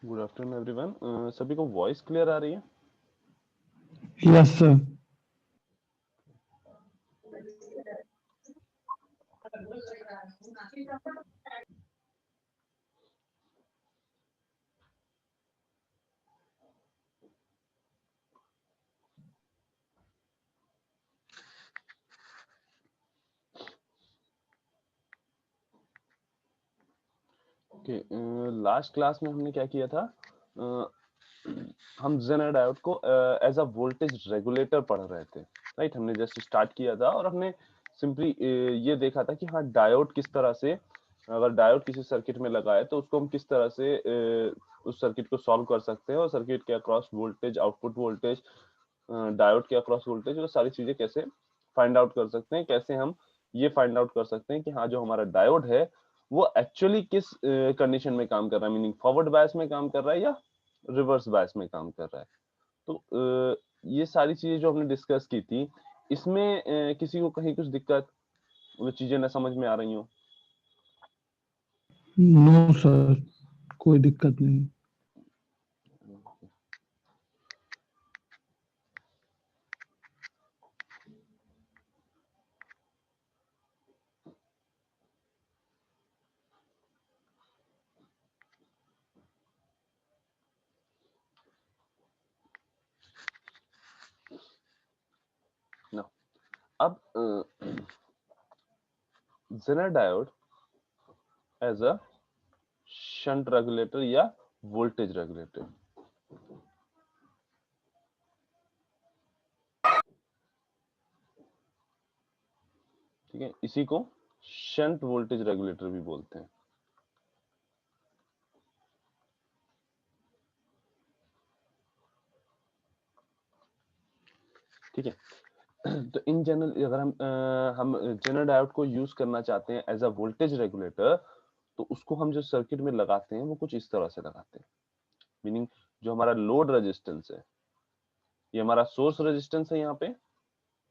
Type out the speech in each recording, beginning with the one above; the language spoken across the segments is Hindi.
Good afternoon everyone. सभी को वॉइस क्लियर आ रही है? Yes, sir. Okay, last class में हमने क्या किया था? हम जेनर डायोड को एज अ वोल्टेज रेगुलेटर पढ़ रहे थे, राइट? हमने जस्ट स्टार्ट किया था और हमने सिंपली ये देखा था कि हाँ, डायोड किस तरह से, अगर डायोड किसी सर्किट में लगा है तो उसको हम किस तरह से उस सर्किट को सॉल्व कर सकते हैं और सर्किट के across voltage, output voltage, diode के अक्रॉस वोल्टेज, वो सारी चीजें कैसे फाइंड आउट कर सकते हैं, कैसे हम ये फाइंड आउट कर सकते हैं कि हाँ, जो हमारा डायोड है वो एक्चुअली किस कंडीशन में काम कर रहा है, मीनिंग फॉरवर्ड बायस में काम कर रहा है या रिवर्स बायस में काम कर रहा है। तो ये सारी चीजें जो हमने डिस्कस की थी, इसमें किसी को कहीं कुछ दिक्कत, वो चीजें न समझ में आ रही हो? No, sir. कोई दिक्कत नहीं। ना, अब zener diode as a shunt regulator या वोल्टेज रेगुलेटर, ठीक है, इसी को शंट वोल्टेज रेगुलेटर भी बोलते हैं। ठीक है, तो इन जनरल अगर हम जेनर डायोड को यूज करना चाहते हैं एज अ वोल्टेज रेगुलेटर, तो उसको हम जो सर्किट में लगाते हैं वो कुछ इस तरह से लगाते हैं, मीनिंग जो हमारा लोड रेजिस्टेंस है, ये हमारा सोर्स रेजिस्टेंस है यहाँ पे,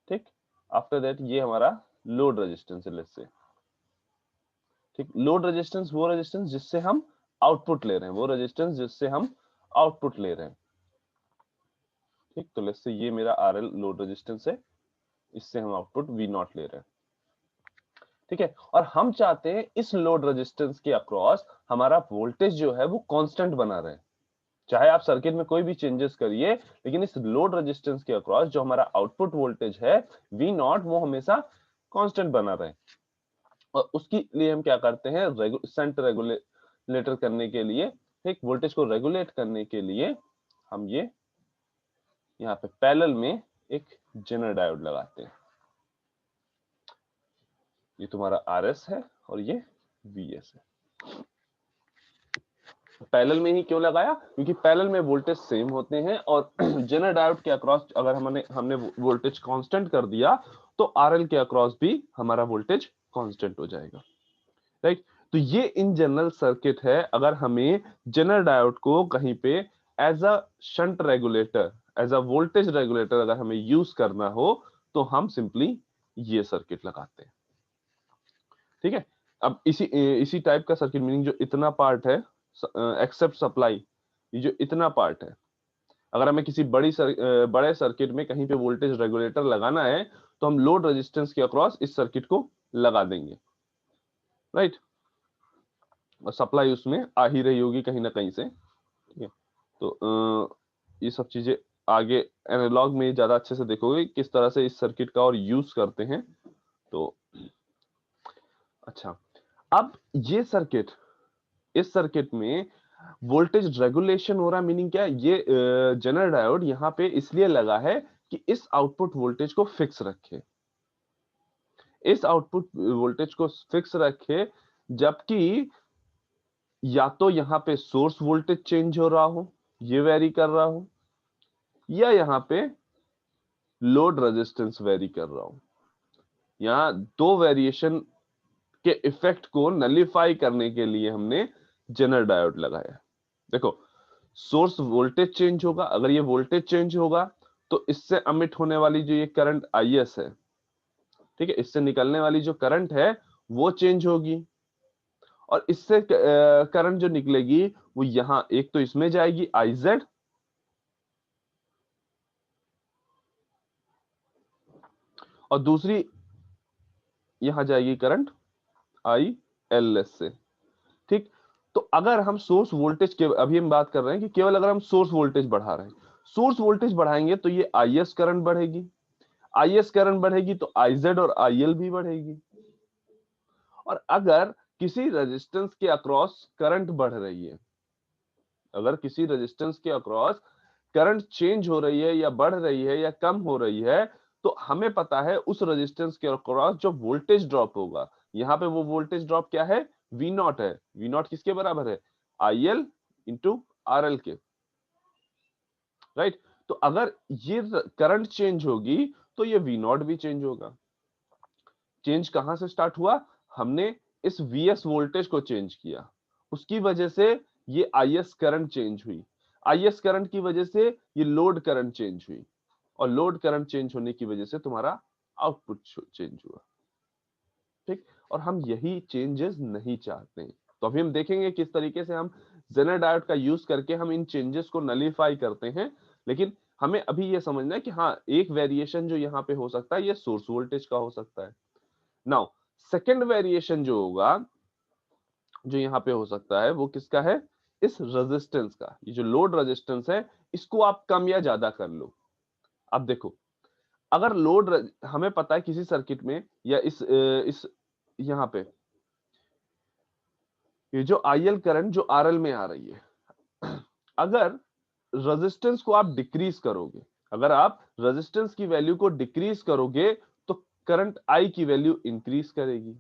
ठीक। आफ्टर दैट ये हमारा लोड रेजिस्टेंस है, लेट्स से, ठीक। लोड रेजिस्टेंस वो रेजिस्टेंस जिससे हम आउटपुट ले रहे हैं, वो रेजिस्टेंस जिससे हम आउटपुट ले रहे हैं, ठीक। तो लेट्स से ये मेरा आरएल लोड रेजिस्टेंस है, इससे हम आउटपुट वी नॉट ले रहे हैं, ठीक है। और हम चाहते हैं इस लोड रेजिस्टेंस के अक्रॉस हमारा वोल्टेज जो है वो कांस्टेंट बना रहे, चाहे आप सर्किट में कोई भी चेंजेस करिए, लेकिन इस लोड रेजिस्टेंस के अक्रॉस जो हमारा आउटपुट वोल्टेज है वी नॉट, वो हमेशा कांस्टेंट बना रहे। और उसके लिए हम क्या करते हैं, शंट रेगुलेटर करने के लिए, ठीक, वोल्टेज को रेगुलेट करने के लिए हम ये यहाँ पे पैरेलल में एक जेनर डायोड लगाते हैं। ये तुम्हारा आरएस है और ये वीएस है। पैरेलल में ही क्यों लगाया? क्योंकि पैरेलल में वोल्टेज सेम होते हैं और जेनर डायोड के अक्रॉस अगर हमने वोल्टेज कांस्टेंट कर दिया तो आरएल के अक्रॉस भी हमारा वोल्टेज कांस्टेंट हो जाएगा, राइट। तो ये इन जनरल सर्किट है। अगर हमें जेनर डायोड को कहीं पे as a shunt regulator, as a voltage regulator अगर हमें यूज करना हो तो हम सिंपली ये सर्किट लगाते हैं, ठीक है। अब इसी टाइप का सर्किट, मीनिंग जो इतना पार्ट है एक्सेप्ट सप्लाई, ये जो इतना पार्ट है, अगर हमें किसी बड़े सर्किट में कहीं पे वोल्टेज रेगुलेटर लगाना है तो हम लोड रेजिस्टेंस के अक्रॉस इस सर्किट को लगा देंगे, राइट। और सप्लाई उसमें आ ही रही होगी कहीं ना कहीं से, ठीक है। तो ये सब चीजें आगे एनालॉग में ज्यादा अच्छे से देखोगे किस तरह से इस सर्किट का और यूज करते हैं। तो अच्छा, अब ये सर्किट, इस सर्किट में वोल्टेज रेगुलेशन हो रहा है, मीनिंग क्या है, ये जेनर डायोड यहाँ पे इसलिए लगा है कि इस आउटपुट वोल्टेज को फिक्स रखे, इस आउटपुट वोल्टेज को फिक्स रखे, जबकि या तो यहाँ पे सोर्स वोल्टेज चेंज हो रहा हो, ये वेरी कर रहा हो, या यहाँ पे लोड रेजिस्टेंस वेरी कर रहा हो। यहाँ दो वेरिएशन के इफेक्ट को नलिफाई करने के लिए हमने जेनर डायोड लगाया। देखो, सोर्स वोल्टेज चेंज होगा, अगर ये वोल्टेज चेंज होगा तो इससे अमिट होने वाली जो ये करंट आईएस है, ठीक है, इससे निकलने वाली जो करंट है वो चेंज होगी, और इससे करंट जो निकलेगी वो यहां एक तो इसमें जाएगी IZ, और दूसरी यहां जाएगी करंट ILS से। ठीक, तो अगर हम सोर्स वोल्टेज के, अभी हम बात कर रहे हैं कि केवल अगर हम सोर्स वोल्टेज बढ़ा रहे हैं, सोर्स वोल्टेज बढ़ाएंगे तो ये IS करंट बढ़ेगी, IS करंट बढ़ेगी तो IZ और IL भी बढ़ेगी। और अगर किसी रेजिस्टेंस के अक्रॉस करंट बढ़ रही है, अगर किसी रेजिस्टेंस के अक्रॉस करंट चेंज हो रही है या बढ़ रही है या कम हो रही है, तो हमें पता है उस रेजिस्टेंस के अक्रॉस जो वोल्टेज ड्रॉप होगा, यहाँ पे वो वोल्टेज ड्रॉप क्या है, V0 है। V0 किसके बराबर है, IL इंटू RL के, राइट। तो अगर ये करंट चेंज होगी तो ये V0 भी चेंज होगा। चेंज कहां से स्टार्ट हुआ, हमने इस VS वोल्टेज को चेंज किया, उसकी वजह से ये IS करंट चेंज हुई, IS करंट की वजह से ये लोड करंट चेंज हुई, और लोड करंट चेंज होने की वजह से तुम्हारा आउटपुट चेंज हुआ। ठीक, और हम यही चेंजेस नहीं चाहते हैं। तो अभी हम देखेंगे किस तरीके से हम जेनर डायोड का यूज करके हम इन चेंजेस को नलीफाई करते हैं। लेकिन हमें अभी ये समझना है कि हाँ, एक वेरिएशन जो यहाँ पे हो सकता है ये सोर्स वोल्टेज का हो सकता है। नाउ सेकंड वेरिएशन जो होगा, जो यहाँ पे हो सकता है, वो किसका है, इस रेजिस्टेंस का। ये जो लोड रेजिस्टेंस है, इसको आप कम या ज्यादा कर लो। अब देखो, अगर लोड, हमें पता है किसी सर्किट में या इस यहाँ पे ये जो IL करंट जो RL में आ रही है, अगर रेजिस्टेंस को आप डिक्रीज करोगे, अगर आप रेजिस्टेंस की वैल्यू को डिक्रीज करोगे, तो करंट I की वैल्यू इंक्रीज करेगी।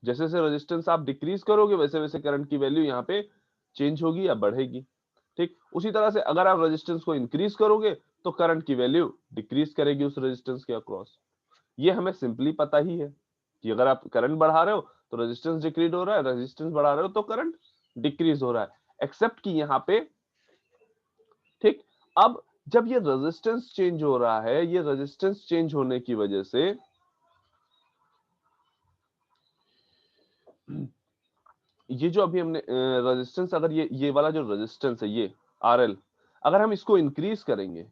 जैसे जैसे रेजिस्टेंस आप डिक्रीज करोगे, वैसे वैसे करंट की वैल्यू यहाँ पे चेंज होगी या बढ़ेगी। ठीक, उसी तरह से अगर आप रेजिस्टेंस को इंक्रीज करोगे, तो करंट की वैल्यू डिक्रीज करेगी उस रेजिस्टेंस के अक्रॉस। ये हमें सिंपली पता ही है कि अगर आप करंट बढ़ा रहे हो तो रेजिस्टेंस डिक्रीज हो रहा है, रेजिस्टेंस बढ़ा रहे हो तो करंट डिक्रीज हो रहा है, एक्सेप्ट कि यहाँ पे, ठीक, अब जब ये रेजिस्टेंस चेंज हो रहा है, ये रेजिस्टेंस चेंज होने की वजह से ये जो अभी हमने रेजिस्टेंस, अगर ये वाला जो रेजिस्टेंस है ये RL, अगर हम इसको इंक्रीज करेंगे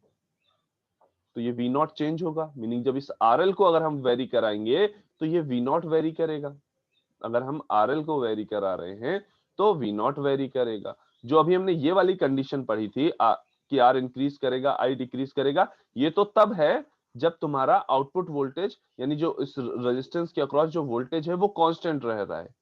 तो ये V0 चेंज होगा। मीनिंग जब इस RL को अगर हम वेरी कराएंगे तो ये V0 वेरी करेगा। अगर हम RL को वेरी करा रहे हैं तो V0 वेरी करेगा। जो अभी हमने ये वाली कंडीशन पढ़ी थी कि R इंक्रीज करेगा, I डिक्रीज करेगा, ये तो तब है जब तुम्हारा आउटपुट वोल्टेज, यानी जो इस रेजिस्टेंस के अक्रॉस जो वोल्टेज है वो कांस्टेंट रह रहा है।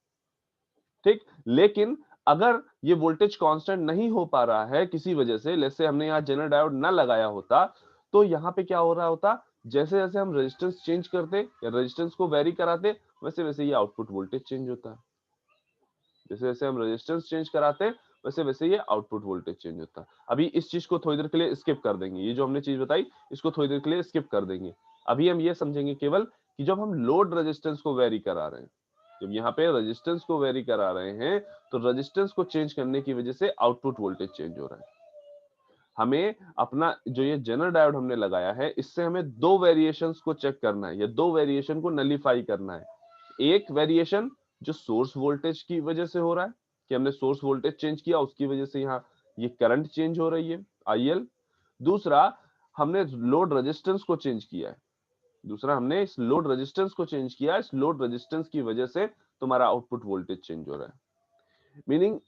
ठीक, लेकिन अगर ये वोल्टेज कांस्टेंट नहीं हो पा रहा है किसी वजह से, जैसे हमने यहाँ जेनर डायोड ना लगाया होता, तो यहाँ पे क्या हो रहा होता, जैसे जैसे हम रेजिस्टेंस चेंज करते या रेजिस्टेंस को वेरी कराते, वैसे वैसे ये आउटपुट वोल्टेज चेंज होता है। जैसे जैसे हम रेजिस्टेंस चेंज कराते, वैसे वैसे ये आउटपुट वोल्टेज चेंज होता है। अभी इस चीज को थोड़ी देर के लिए स्किप कर देंगे, ये जो हमने चीज बताई इसको थोड़ी देर के लिए स्किप कर देंगे। अभी हम ये समझेंगे केवल कि जब हम लोड रेजिस्टेंस को वेरी करा रहे हैं, जब यहाँ पे रेजिस्टेंस को वेरी करा रहे हैं, तो रेजिस्टेंस को चेंज करने की वजह से आउटपुट वोल्टेज चेंज हो रहा है। हमें अपना जो ये जेनर डायोड हमने लगाया है, इससे हमें दो वेरिएशंस को चेक करना है, या दो वेरिएशन को नलीफाई करना है। एक वेरिएशन जो सोर्स वोल्टेज की वजह से हो रहा है, कि हमने सोर्स वोल्टेज चेंज किया, उसकी वजह से यहाँ ये करंट चेंज हो रही है IL। दूसरा, हमने लोड रेजिस्टेंस को चेंज किया है, दूसरा हमने इस लोड रेजिस्टेंस को चेंज किया, इस लोड रेजिस्टेंस की वजह से तुम्हारा आउटपुट वोल्टेज चेंज हो रहा है। मीनिंग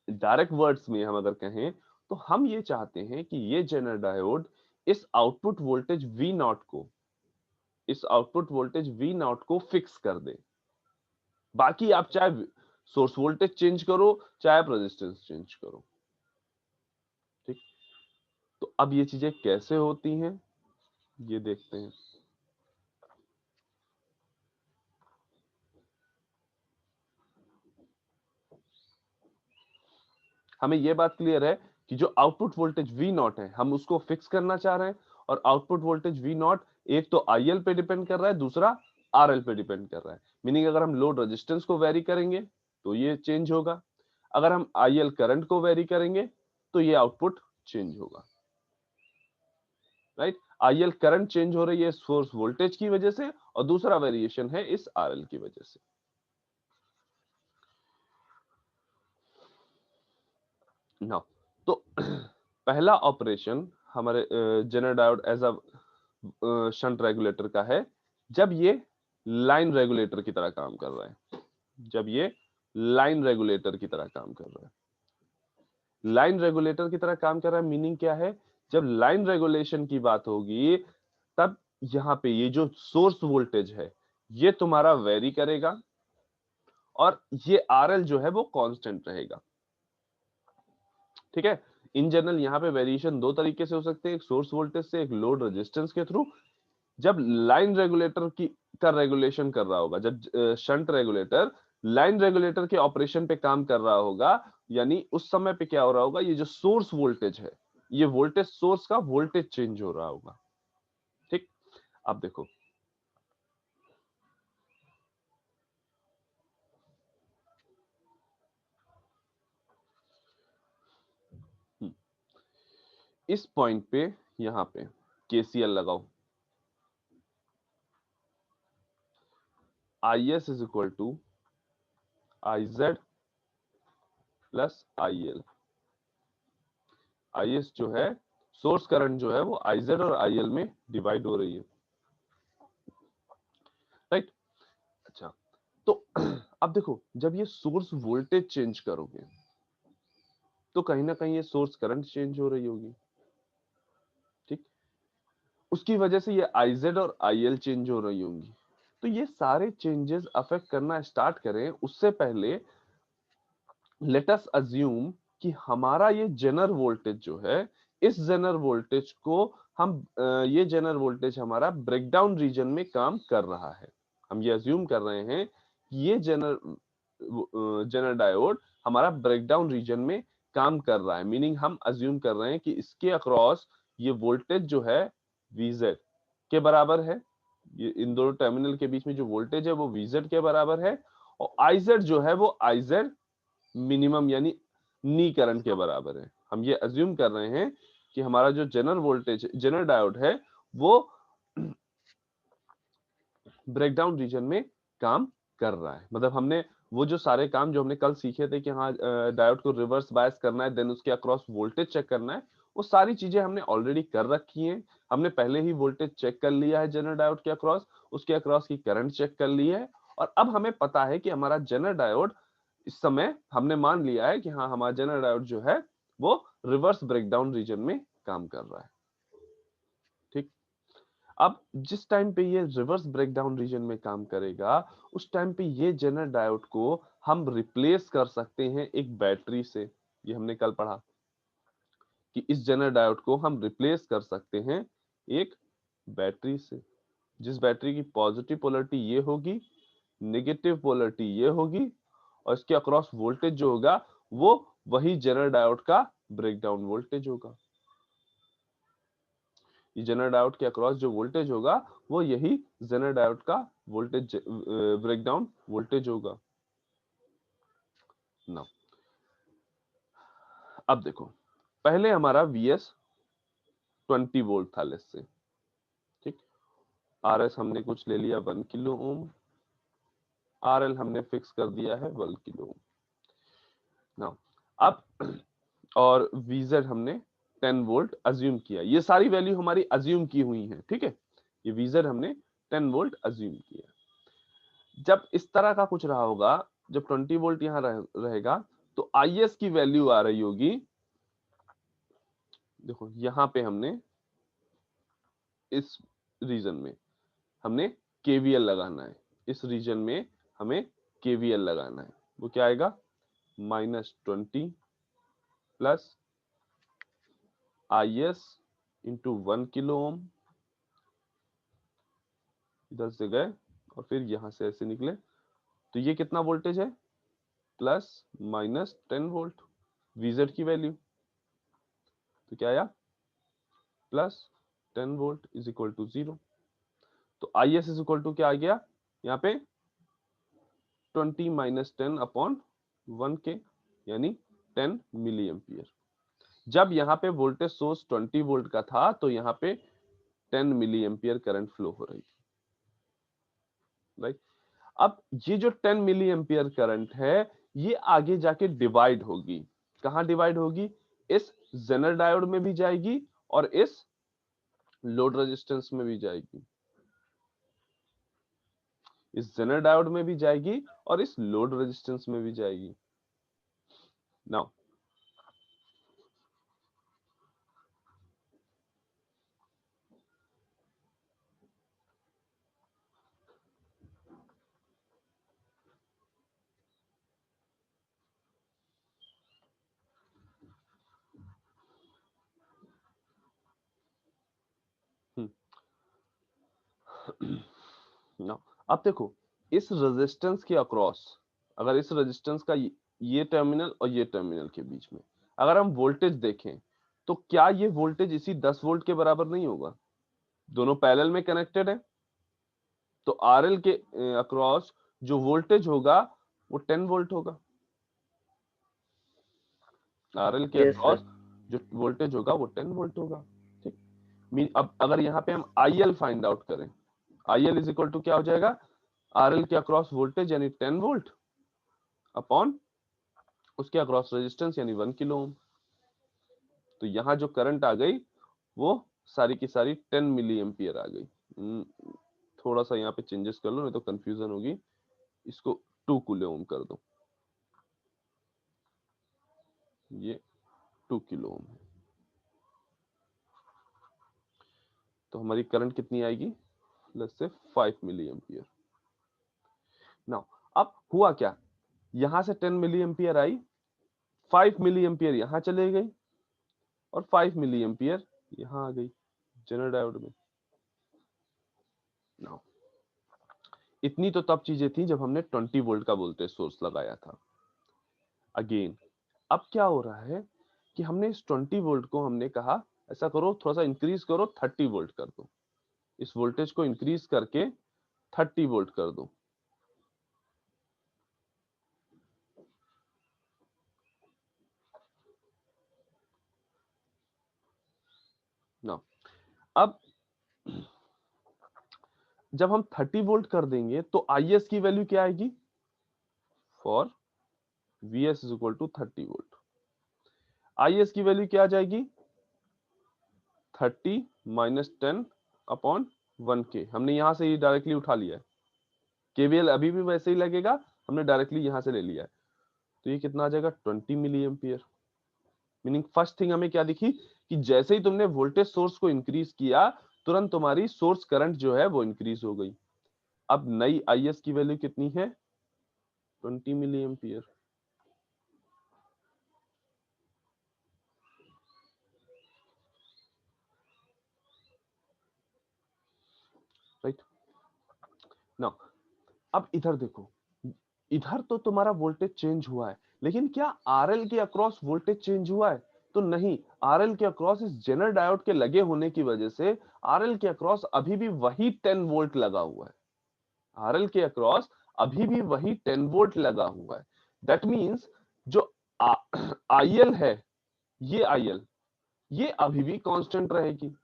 डायरेक्ट वर्ड्स में हम अगर कहें तो हम ये चाहते हैं कि ये जेनर डायोड इस आउटपुट वोल्टेज V0 को, इस आउटपुट वोल्टेज V0 को फिक्स कर दे। बाकी आप चाहे सोर्स वोल्टेज चेंज करो, चाहे आप रेजिस्टेंस चेंज करो। ठीक, तो अब ये चीजें कैसे होती हैं ये देखते हैं। हमें ये बात क्लियर है कि जो आउटपुट वोल्टेज V0 है, हम उसको फिक्स करना चाह रहे हैं, और आउटपुट वोल्टेज V0 एक तो IL पे डिपेंड कर रहा है, दूसरा RL पे डिपेंड कर रहा है। मीनिंग अगर हम लोड रेजिस्टेंस को वेरी करेंगे तो ये चेंज होगा, अगर हम IL करंट को वेरी करेंगे तो ये आउटपुट चेंज होगा, राइट। IL करंट चेंज हो रही है सोर्स वोल्टेज की वजह से, और दूसरा वेरिएशन है इस RL की वजह से। नाउ तो पहला ऑपरेशन हमारे zener diode as a shunt regulator का है जब ये लाइन रेगुलेटर की तरह काम कर रहा है, जब ये लाइन रेगुलेटर की तरह काम कर रहा है। लाइन रेगुलेटर की तरह काम कर रहा है मीनिंग क्या है, जब लाइन रेगुलेशन की बात होगी तब यहाँ पे ये जो सोर्स वोल्टेज है ये तुम्हारा वेरी करेगा और ये आरएल जो है वो कांस्टेंट रहेगा। ठीक है, इन जनरल यहाँ पे वेरिएशन दो तरीके से हो सकते हैं, एक सोर्स वोल्टेज से, एक लोड रेजिस्टेंस के थ्रू। जब लाइन रेगुलेटर की का रेगुलेशन कर रहा होगा, जब शंट रेगुलेटर लाइन रेगुलेटर के ऑपरेशन पे काम कर रहा होगा, यानी उस समय पे क्या हो रहा होगा, ये जो सोर्स वोल्टेज है, ये वोल्टेज सोर्स का वोल्टेज चेंज हो रहा होगा। ठीक, अब देखो इस पॉइंट पे यहां पे केसीएल लगाओ, IS is equal to IZ plus IL। IS जो है सोर्स करंट जो है वो IZ और IL में डिवाइड हो रही है, राइट। अच्छा, तो अब देखो जब ये सोर्स वोल्टेज चेंज करोगे तो कहीं ना कहीं ये सोर्स करंट चेंज हो रही होगी। ठीक, उसकी वजह से ये IZ और IL चेंज हो रही होंगी। तो ये सारे चेंजेस अफेक्ट करना स्टार्ट करें उससे पहले लेट अस अज्यूम कि हमारा ये जेनर वोल्टेज जो है, इस जेनर वोल्टेज को हम ये जेनर वोल्टेज हमारा ब्रेकडाउन रीजन में काम कर रहा है। हम ये अज्यूम कर रहे हैं कि ये जेनर डायोड हमारा ब्रेकडाउन रीजन में काम कर रहा है, मीनिंग हम अज्यूम कर रहे हैं कि इसके अक्रॉस ये वोल्टेज जो है VZ के बराबर है, ये इन दोनों टर्मिनल के बीच में जो वोल्टेज है वो VZ के बराबर है, और IZ जो है वो IZ मिनिमम यानी नी करंट के बराबर है। हम ये अज्यूम कर रहे हैं कि हमारा जो जेनर वोल्टेज जेनर डायोड है वो ब्रेकडाउन रीजन में काम कर रहा है। मतलब हमने वो जो सारे काम जो हमने कल सीखे थे कि हाँ डायोड को रिवर्स बायस करना है, देन उसके अक्रॉस वोल्टेज चेक करना है, वो सारी चीजें हमने ऑलरेडी कर रखी हैं। हमने पहले ही वोल्टेज चेक कर लिया है जेनर डायोड के अक्रॉस, उसके अक्रॉस की करंट चेक कर ली है, और अब हमें पता है कि हमारा जेनर डायोड इस समय हमने मान लिया है कि हाँ हमारा जेनर डायोड जो है वो रिवर्स ब्रेकडाउन रीजन में काम कर रहा है। ठीक, अब जिस टाइम पे ये रिवर्स ब्रेकडाउन रीजन में काम करेगा उस टाइम पे ये जेनर डायोड को हम रिप्लेस कर सकते हैं एक बैटरी से। ये हमने कल पढ़ा कि इस जेनर डायोड को हम रिप्लेस कर सकते हैं एक बैटरी से, जिस बैटरी की पॉजिटिव पोलरिटी ये होगी, नेगेटिव पोलरिटी ये होगी, और इसके अक्रॉस वोल्टेज जो होगा वो वही जेनर डायोड का ब्रेकडाउन वोल्टेज होगा। ये जेनर डायोड के अक्रॉस जो वोल्टेज होगा वो यही जेनर डायोड का वोल्टेज ब्रेकडाउन वोल्टेज होगा। ना अब देखो, पहले हमारा VS 20 वोल्ट था लेस से, ठीक, RS हमने कुछ ले लिया 1 किलो ओम, RL हमने फिक्स कर दिया है 1 किलो ओम। ना अब और VZ हमने 10 वोल्ट अज्यूम किया, ये सारी वैल्यू हमारी अज्यूम की हुई है। ठीक है, ये VZ हमने 10 वोल्ट अज्यूम किया। जब इस तरह का कुछ रहा होगा, जब 20 वोल्ट यहाँ रहेगा तो IS की वैल्यू आ रही होगी, देखो यहाँ पे हमने इस रीजन में हमने KVL लगाना है, इस रीजन में हमें KVL लगाना है। वो क्या आएगा, -20 plus IS into 1 kilo ohm, इधर से गए और फिर यहां से ऐसे निकले, तो ये कितना वोल्टेज है, प्लस माइनस 10 वोल्ट VZ की वैल्यू, तो क्या आया, plus 10 volt is equal to 0। तो IS इज इक्वल टू क्या आ गया यहाँ पे, 20 माइनस 10 अपॉन 1 के, यानी 10 मिली एम्पियर। जब यहाँ पे वोल्टेज सोर्स 20 वोल्ट का था तो यहाँ पे 10 मिली एम्पियर करंट फ्लो हो रही थी, राइट। अब ये जो 10 मिली एम्पियर करंट है ये आगे जाके डिवाइड होगी, कहाँ डिवाइड होगी, इस जेनर डायोड में भी जाएगी और इस लोड रेजिस्टेंस में भी जाएगी, इस जेनर डायोड में भी जाएगी और इस लोड रेजिस्टेंस में भी जाएगी। नाउ नाउ अब देखो, इस रेजिस्टेंस के अक्रॉस, अगर इस रेजिस्टेंस का ये टर्मिनल और ये टर्मिनल के बीच में अगर हम वोल्टेज देखें, तो क्या ये वोल्टेज इसी 10 वोल्ट के बराबर नहीं होगा? दोनों पैरेलल में कनेक्टेड है, तो आरएल के अक्रॉस जो वोल्टेज होगा वो 10 वोल्ट होगा। आरएल के यस अक्रॉस सर। जो वोल्टेज होगा वो 10 वोल्ट होगा। ठीक, अब अगर यहाँ पे हम आईएल फाइंड आउट करें, आईएल इज इक्वल टू क्या हो जाएगा? आरएल के अक्रॉस वोल्टेज यानी 10 वोल्ट अपॉन उसके अक्रॉस रेजिस्टेंस यानी 1 किलो ओम। तो यहाँ जो करंट आ गई वो सारी की सारी 10 मिली एम्पियर आ गई। थोड़ा सा यहाँ पे चेंजेस कर लो, नहीं तो कंफ्यूजन होगी। इसको 2 किलो ओम कर दो, ये 2 किलो ओम है। तो हमारी करंट कितनी आएगी? Let's say 5 milli ampere. Now अब हुआ क्या, यहां से 10 milli ampere I, 5 milli ampere यहां चले गई और 5 मिली एम्पियर यहां आ गई जेनर डायोड में। नाउ इतनी तो तब चीजें थी जब हमने 20 वोल्ट का वोल्टेज सोर्स लगाया था। अगेन अब क्या हो रहा है कि हमने इस 20 वोल्ट को हमने कहा ऐसा करो, थोड़ा सा इंक्रीज करो, 30 वोल्ट कर दो। इस वोल्टेज को इंक्रीज करके 30 वोल्ट कर दो। ना अब जब हम 30 वोल्ट कर देंगे तो Is की वैल्यू क्या आएगी? For Vs is equal to 30 volt, Is की वैल्यू क्या आ जाएगी? 30 माइनस 10 अपॉन 1K। हमने यहां से ये डायरेक्टली उठा लिया है, केवीएल अभी भी वैसे ही लगेगा, हमने डायरेक्टली यहां से ले लिया है। तो ये कितना आ जाएगा? 20 milliampere. Meaning first thing हमें क्या दिखी कि जैसे ही तुमने वोल्टेज सोर्स को इंक्रीज किया, तुरंत तुम्हारी सोर्स करंट जो है वो इंक्रीज हो गई। अब नई Is की वैल्यू कितनी है? 20 मिली एम्पियर। राइट नाउ अब इधर देखो, इधर तो तुम्हारा वोल्टेज चेंज हुआ है, लेकिन क्या आरएल के अक्रॉस वोल्टेज चेंज हुआ है? तो नहीं, आरएल के अक्रॉस इस जेनर डायोड के लगे होने की वजह से आरएल के अक्रॉस अभी भी वही 10 वोल्ट लगा हुआ है। आरएल के अक्रॉस अभी भी वही 10 वोल्ट लगा हुआ है। दैट मींस जो आईएल है, ये आईएल ये अभी भी कांस्टेंट रहेगी,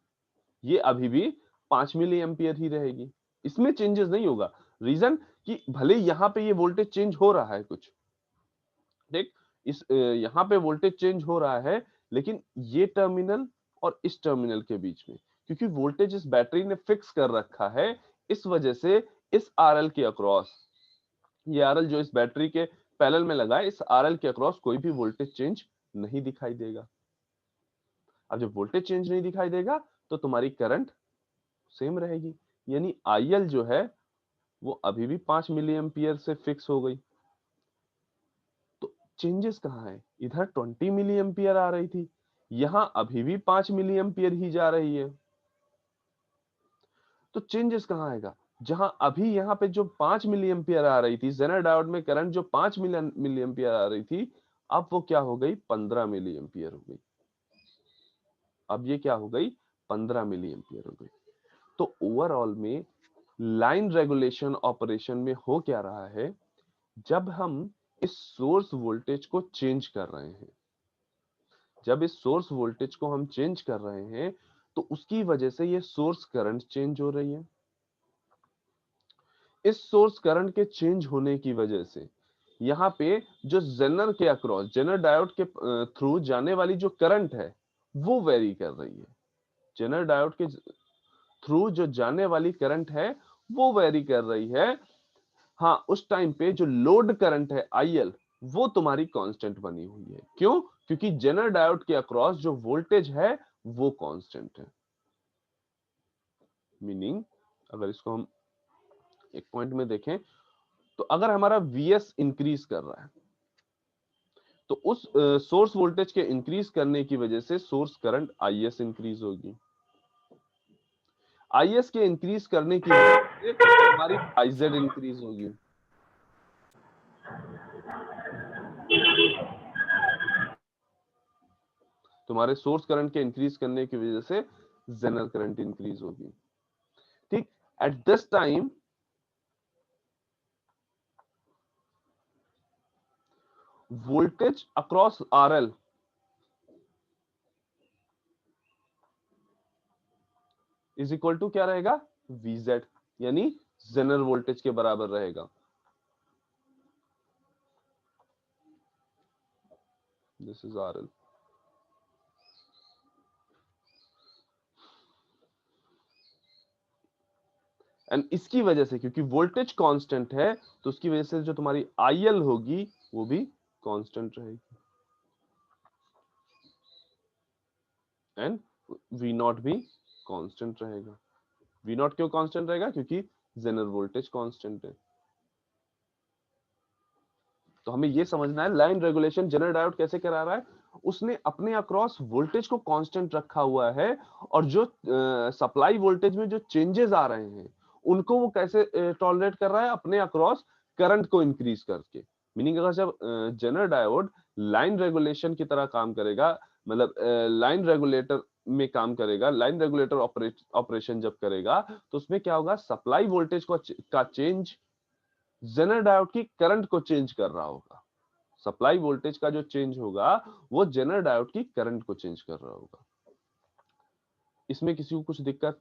ये अभी भी 5 मिली एम्पियर ही रहेगी, इसमें चेंजेस नहीं होगा। रीजन कि भले यहाँ पे ये वोल्टेज चेंज हो रहा है कुछ, देख इस यहाँ पे वोल्टेज चेंज हो रहा है, लेकिन ये टर्मिनल और इस टर्मिनल के बीच में, क्योंकि वोल्टेज इस बैटरी ने फिक्स कर रखा है, इस वजह से इस आरएल के अक्रॉस, ये आरएल जो इस बैटरी के पैरेलल में लगा है, इस आरएल के अक्रॉस कोई भी वोल्टेज चेंज नहीं दिखाई देगा। अब जब वोल्टेज चेंज नहीं दिखाई देगा तो तुम्हारी करंट सेम रहेगी, यानी आईएल जो है वो अभी भी 5 मिली एम्पियर से फिक्स हो गई। तो चेंजेस कहाँ है? इधर 20 मिली एम्पियर आ रही थी, यहां अभी भी 5 मिली एम्पियर ही जा रही है। तो चेंजेस कहाँ आएगा? जहां अभी यहाँ पे जो 5 मिली एम्पियर आ रही थी, जेनर डायोड में करंट जो 5 मिली एम्पियर आ रही थी, अब वो क्या हो गई? 15 मिली एम्पियर हो गई। अब ये क्या हो गई? 15 मिली एम्पियर हो गई। तो ओवरऑल में लाइन रेगुलेशन ऑपरेशन में हो क्या रहा है, जब हम इस सोर्स वोल्टेज को चेंज कर रहे हैं, जब इस सोर्स वोल्टेज को हम चेंज कर रहे हैं, तो उसकी वजह से ये सोर्स करंट चेंज हो रही है। इस सोर्स करंट के चेंज होने की वजह से यहाँ पे जो जेनर के अक्रॉस, जेनर डायोड के थ्रू जाने वाली जो करंट है वो वेरी कर रही है। जेनर डायोड के थ्रू जो जाने वाली करंट है वो वेरी कर रही है। हाँ, उस टाइम पे जो लोड करंट है IL वो तुम्हारी कांस्टेंट बनी हुई है। क्यों? क्योंकि जेनर डायोड के अक्रॉस जो वोल्टेज है वो कांस्टेंट है। मीनिंग अगर इसको हम एक पॉइंट में देखें तो अगर हमारा VS इंक्रीज कर रहा है तो उस सोर्स वोल्टेज के इंक्रीज करने की वजह से सोर्स करंट IS इंक्रीज होगी। IS के इंक्रीज करने की वजह से हमारी IZ इंक्रीज होगी। तुम्हारे सोर्स करंट के इंक्रीज करने की वजह से जेनर करंट इंक्रीज होगी। ठीक, at this time voltage across RL is equal to क्या रहेगा? VZ, यानी जेनर वोल्टेज के बराबर रहेगा। This is RL। एंड इसकी वजह से क्योंकि वोल्टेज कांस्टेंट है तो उसकी वजह से जो तुम्हारी IL होगी वो भी कांस्टेंट रहेगी एंड V0 भी कांस्टेंट रहेगा। V0 क्यों कांस्टेंट रहेगा? क्योंकि जेनर वोल्टेज कांस्टेंट है। तो हमें ये समझना है लाइन रेगुलेशन जेनर डायोड कैसे करा रहा है। उसने अपने अक्रॉस वोल्टेज को कांस्टेंट रखा हुआ है और जो सप्लाई वोल्टेज में जो चेंजेस आ रहे हैं उनको वो कैसे टॉलरेट कर रहा है? अपने अक्रॉस करंट को इंक्रीज करके। मीनिंग अगर जब जेनर डायोड लाइन रेगुलेशन की तरह काम करेगा, मतलब लाइन रेगुलेटर में काम करेगा, लाइन रेगुलेटर ऑपरेशन जब करेगा तो उसमें क्या होगा? सप्लाई वोल्टेज का चेंज जेनर डायोड की करंट को चेंज कर रहा होगा। सप्लाई वोल्टेज का जो चेंज होगा वो जेनर डायोड की करंट को चेंज कर रहा होगा। इसमें किसी को कुछ दिक्कत?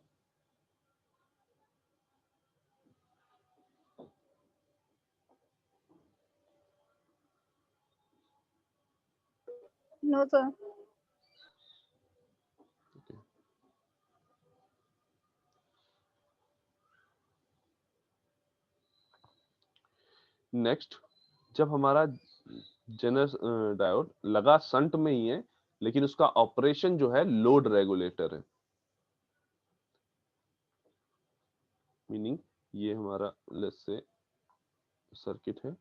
No sir. नेक्स्ट, जब हमारा जेनर डायोड लगा संट में ही है लेकिन उसका ऑपरेशन जो है लोड रेगुलेटर है। मीनिंग ये हमारा लेट्स से सर्किट है।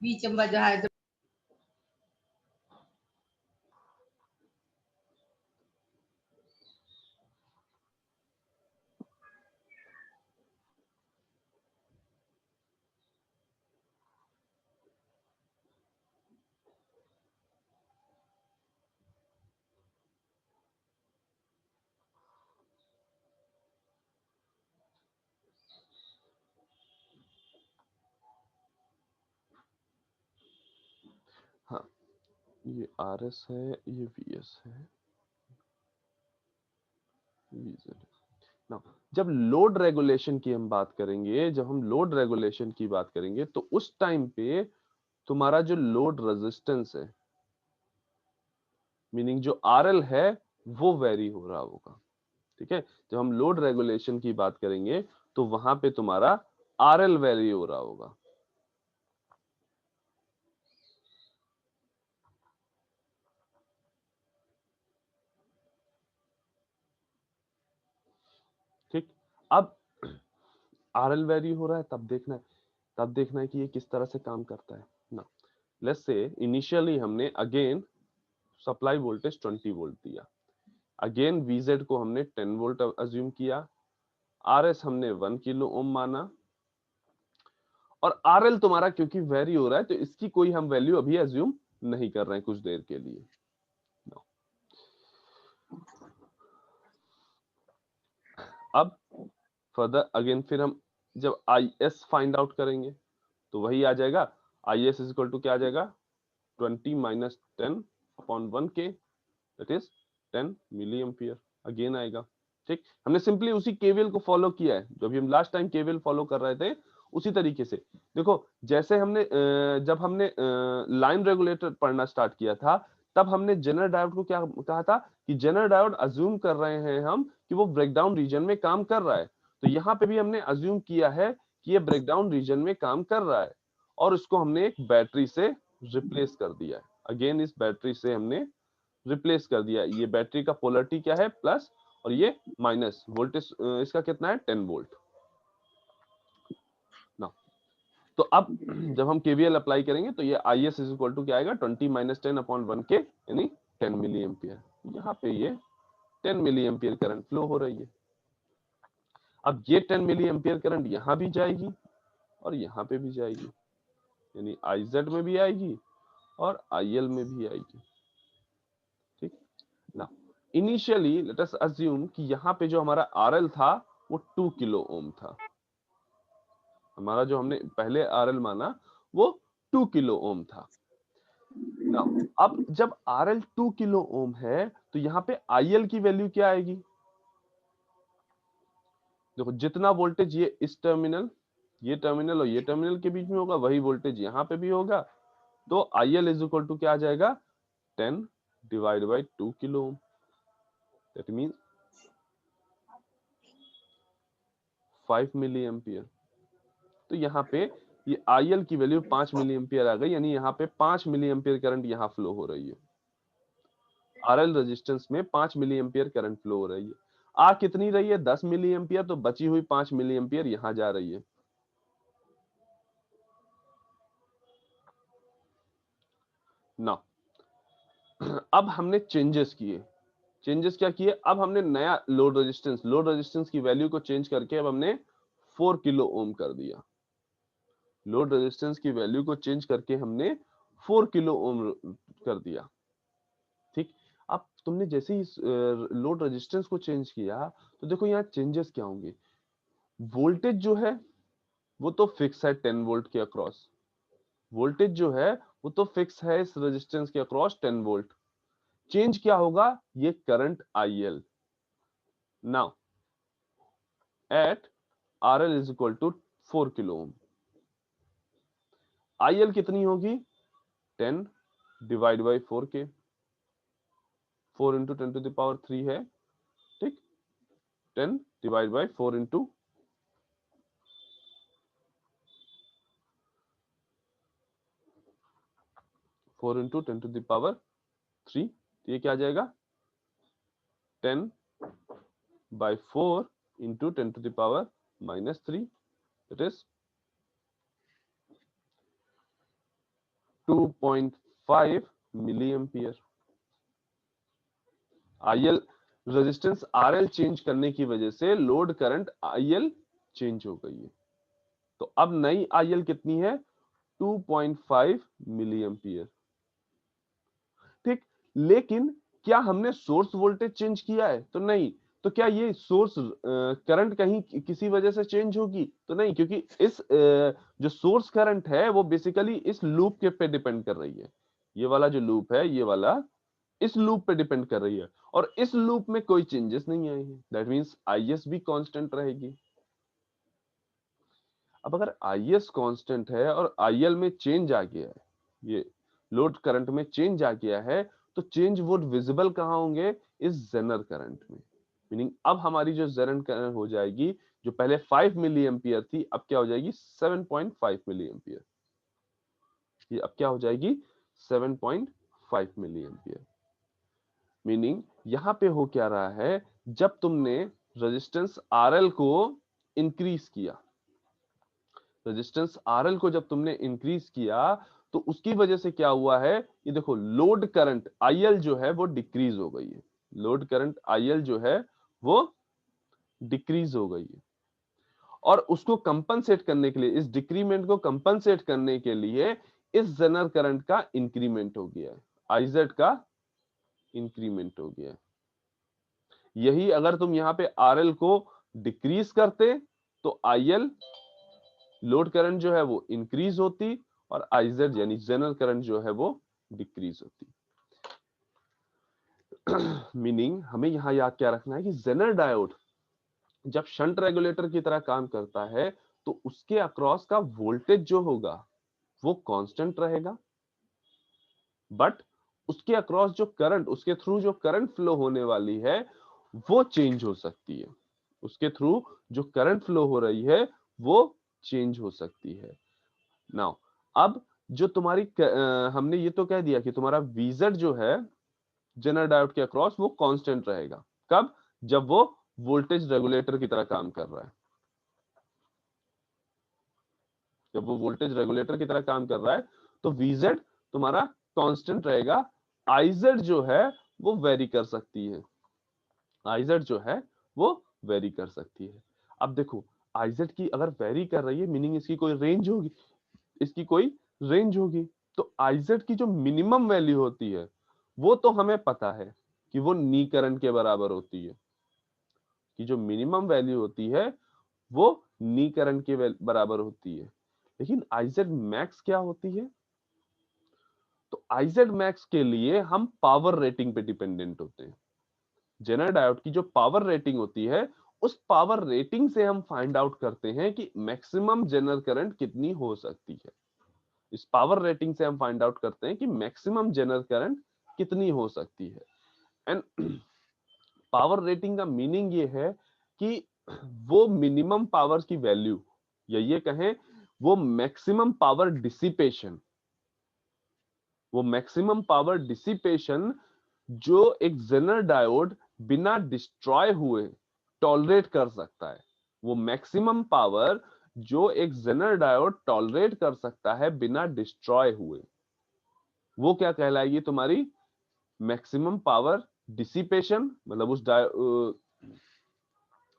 बीच में बजा है तो हाँ, ये RS है, ये VS है, VZ है। Now, जब लोड रेगुलेशन की हम बात करेंगे, जब हम लोड रेगुलेशन की बात करेंगे तो उस टाइम पे तुम्हारा जो लोड रेजिस्टेंस है, मीनिंग जो RL है वो वेरी हो रहा होगा। ठीक है, जब हम लोड रेगुलेशन की बात करेंगे तो वहां पे तुम्हारा RL वेरी हो रहा होगा। ठीक, अब RL वेरी हो रहा है तब देखना है कि ये किस तरह से काम करता है ना। लेट्स से इनिशियली हमने अगेन सप्लाई वोल्टेज 20 वोल्ट दिया, अगेन VZ को हमने 10 वोल्ट अज्यूम किया, RS हमने 1 किलो ओम माना और RL तुम्हारा क्योंकि वेरी हो रहा है तो इसकी कोई हम वैल्यू अभी अज्यूम नहीं कर रहे हैं कुछ देर के लिए। अब फर्दर अगेन फिर हम जब IS फाइंड आउट करेंगे तो वही आ जाएगा, IS इज इक्वल टू क्या आ जाएगा? 20 minus 10 upon 1K, that is 10 milliampere again आएगा। ठीक, हमने सिंपली उसी केवीएल को फॉलो किया है जो अभी हम लास्ट टाइम केवीएल फॉलो कर रहे थे, उसी तरीके से। देखो जैसे हमने जब हमने लाइन रेगुलेटर पढ़ना स्टार्ट किया था, तब हमने जेनर डायोड को क्या कहा था कि जेनर डायोड अज्यूम कर रहे हैं हम कि वो ब्रेकडाउन रीजन में काम कर रहा है। तो यहाँ पे भी हमने अज्यूम किया है कि ये ब्रेकडाउन रीजन में काम कर रहा है, और उसको हमने एक बैटरी से रिप्लेस कर दिया है। अगेन इस बैटरी से हमने रिप्लेस कर दिया। ये बैटरी का पोलरिटी क्या है, प्लस, और ये माइनस। वोल्टेज इसका कितना है, 10 वोल्ट ना। तो अब जब हम केवीएल अप्लाई करेंगे तो ये IS इज इक्वल टू क्या आएगा, 20 माइनस 10 अपॉन 1 के, यानी 10 मिली एम्पियर। यहाँ पे ये 10 मिली एम्पियर करंट फ्लो हो रही है। अब ये 10 मिली एम्पियर करंट यहाँ भी जाएगी और यहाँ पे भी जाएगी, यानी IZ में भी आएगी और IL में भी आएगी। ठीक ना। इनिशियली लेट अस अज्यूम कि यहाँ पे जो हमारा RL था वो 2 किलो ओम था। हमारा जो हमने पहले RL माना वो 2 किलो ओम था ना। अब जब RL 2 किलो ओम है तो यहाँ पे IL की वैल्यू क्या आएगी। देखो जितना वोल्टेज ये इस टर्मिनल, ये टर्मिनल और ये टर्मिनल के बीच में होगा, वही वोल्टेज यहाँ पे भी होगा। तो IL इज इक्वल टू क्या आ जाएगा, 10 divide by 2 kilo ohm. That means 5 milliampere. तो यहाँ पे ये IL की वैल्यू 5 मिली एम्पियर आ गई, यानी यहाँ पे 5 मिली एम्पियर करंट यहाँ फ्लो हो रही है। RL रेजिस्टेंस में 5 मिली एम्पियर करंट फ्लो हो रही है। आ कितनी रही है, 10 मिली एम्पियर, तो बची हुई 5 मिली एम्पियर यहाँ जा रही है ना। अब हमने चेंजेस किए। चेंजेस क्या किए, अब हमने नया लोड रेजिस्टेंस की वैल्यू को चेंज करके अब हमने 4 किलो ओम कर दिया। लोड रेजिस्टेंस की वैल्यू को चेंज करके हमने 4 किलो ओम कर दिया। ठीक, अब तुमने जैसे ही लोड रेजिस्टेंस को चेंज किया तो देखो यहाँ चेंजेस क्या होंगे। वोल्टेज जो है वो तो फिक्स है 10 वोल्ट के अक्रॉस, वोल्टेज जो है वो तो फिक्स है इस रेजिस्टेंस के अक्रॉस 10 वोल्ट। चेंज क्या होगा, ये current IL। Now at RL is equal to 4 kilo ohm, IL कितनी होगी, 10 डिवाइड बाई 4 के, 4 इंटू 10 टू द पावर 3 है। ठीक, 10 divide by 4 into 10 to the power 3, तो ये क्या आ जाएगा, 10 by 4 into 10 to the power -3, it is 2.5 milliampere. IL resistance RL change करने की वजह से लोड करंट IL चेंज हो गई है। तो अब नई IL कितनी है, 2.5 मिली एम्पियर। ठीक, लेकिन क्या हमने सोर्स वोल्टेज चेंज किया है, तो नहीं। तो क्या ये सोर्स करंट कहीं किसी वजह से चेंज होगी, तो नहीं, क्योंकि इस जो सोर्स करंट है वो बेसिकली इस लूप के पे डिपेंड कर रही है। ये वाला जो लूप है, ये वाला इस लूप पे डिपेंड कर रही है, और इस लूप में कोई चेंजेस नहीं आए हैं। दैट मींस IS भी कांस्टेंट रहेगी। अब अगर IS कांस्टेंट है और IL में चेंज आ गया है, ये लोड करंट में चेंज आ गया है, तो चेंज वुड विजिबल कहां होंगे, इस जेनर करंट में। मीनिंग अब हमारी जो जेनर करंट हो जाएगी, जो पहले 5 मिली एम्पियर थी, अब क्या हो जाएगी 7.5 मिली एम्पियर। ये अब क्या हो जाएगी 7.5 मिली एम्पियर। मीनिंग यहां पे हो क्या रहा है, जब तुमने रेजिस्टेंस RL को इंक्रीज किया, रेजिस्टेंस RL को जब तुमने इंक्रीज किया, तो उसकी वजह से क्या हुआ है, ये देखो लोड करंट IL जो है वो डिक्रीज हो गई है। लोड करंट IL जो है वो डिक्रीज हो गई है, और उसको कंपनसेट करने के लिए, इस डिक्रीमेंट को कंपनसेट करने के लिए इस जेनर करंट का इंक्रीमेंट हो गया है, IZ का इंक्रीमेंट हो गया है। यही अगर तुम यहाँ पे RL को डिक्रीज करते तो IL लोड करंट जो है वो इंक्रीज होती, और IZ यानी जेनरल करंट जो है वो डिक्रीज होती। मीनिंग हमें यहाँ याद क्या रखना है कि जेनर डायोड जब शंट रेगुलेटर की तरह काम करता है तो उसके अक्रॉस का वोल्टेज जो होगा वो कांस्टेंट रहेगा, बट उसके अक्रॉस जो करंट, उसके थ्रू जो करंट फ्लो होने वाली है वो चेंज हो सकती है। उसके थ्रू जो करंट फ्लो हो रही है वो चेंज हो सकती है। नाउ अब जो तुम्हारी हमने ये तो कह दिया कि तुम्हारा VZ जो है जेनर डायोड के अक्रॉस वो कांस्टेंट रहेगा। कब? जब वो वोल्टेज रेगुलेटर की तरह काम कर रहा है। जब वो वोल्टेज रेगुलेटर की तरह काम कर रहा है तो VZ तुम्हारा कांस्टेंट रहेगा। IZ जो है वो वेरी कर सकती है। IZ जो है वो वेरी कर सकती है। अब देखो IZ की अगर वेरी कर रही है मीनिंग इसकी कोई रेंज होगी, इसकी कोई रेंज होगी। तो IZ की जो मिनिमम वैल्यू होती है वो तो हमें पता है कि वो नी करंट के बराबर होती है, कि जो मिनिमम वैल्यू होती है वो नी करंट के बराबर होती है। लेकिन IZ मैक्स क्या होती है? तो IZ मैक्स के लिए हम पावर रेटिंग पे डिपेंडेंट होते हैं। जेनर डायोड की जो पावर रेटिंग होती है उस पावर रेटिंग से हम फाइंड आउट करते हैं कि मैक्सिमम जेनर करंट कितनी हो सकती है। इस पावर रेटिंग से हम फाइंड आउट करते हैं कि मैक्सिमम जेनर करंट कितनी हो सकती है। एंड पावर रेटिंग का मीनिंग ये है कि वो मिनिमम पावर की वैल्यू या ये कहें वो मैक्सिमम पावर डिसिपेशन, वो मैक्सिमम पावर डिसिपेशन जो एक जेनर डायोड बिना डिस्ट्रॉय हुए टॉलरेट कर सकता है। वो मैक्सिमम पावर जो एक जेनर डायोड टॉलरेट कर सकता है बिना डिस्ट्रॉय हुए, वो क्या कहलाएगी? तुम्हारी मैक्सिमम पावर डिसिपेशन। मतलब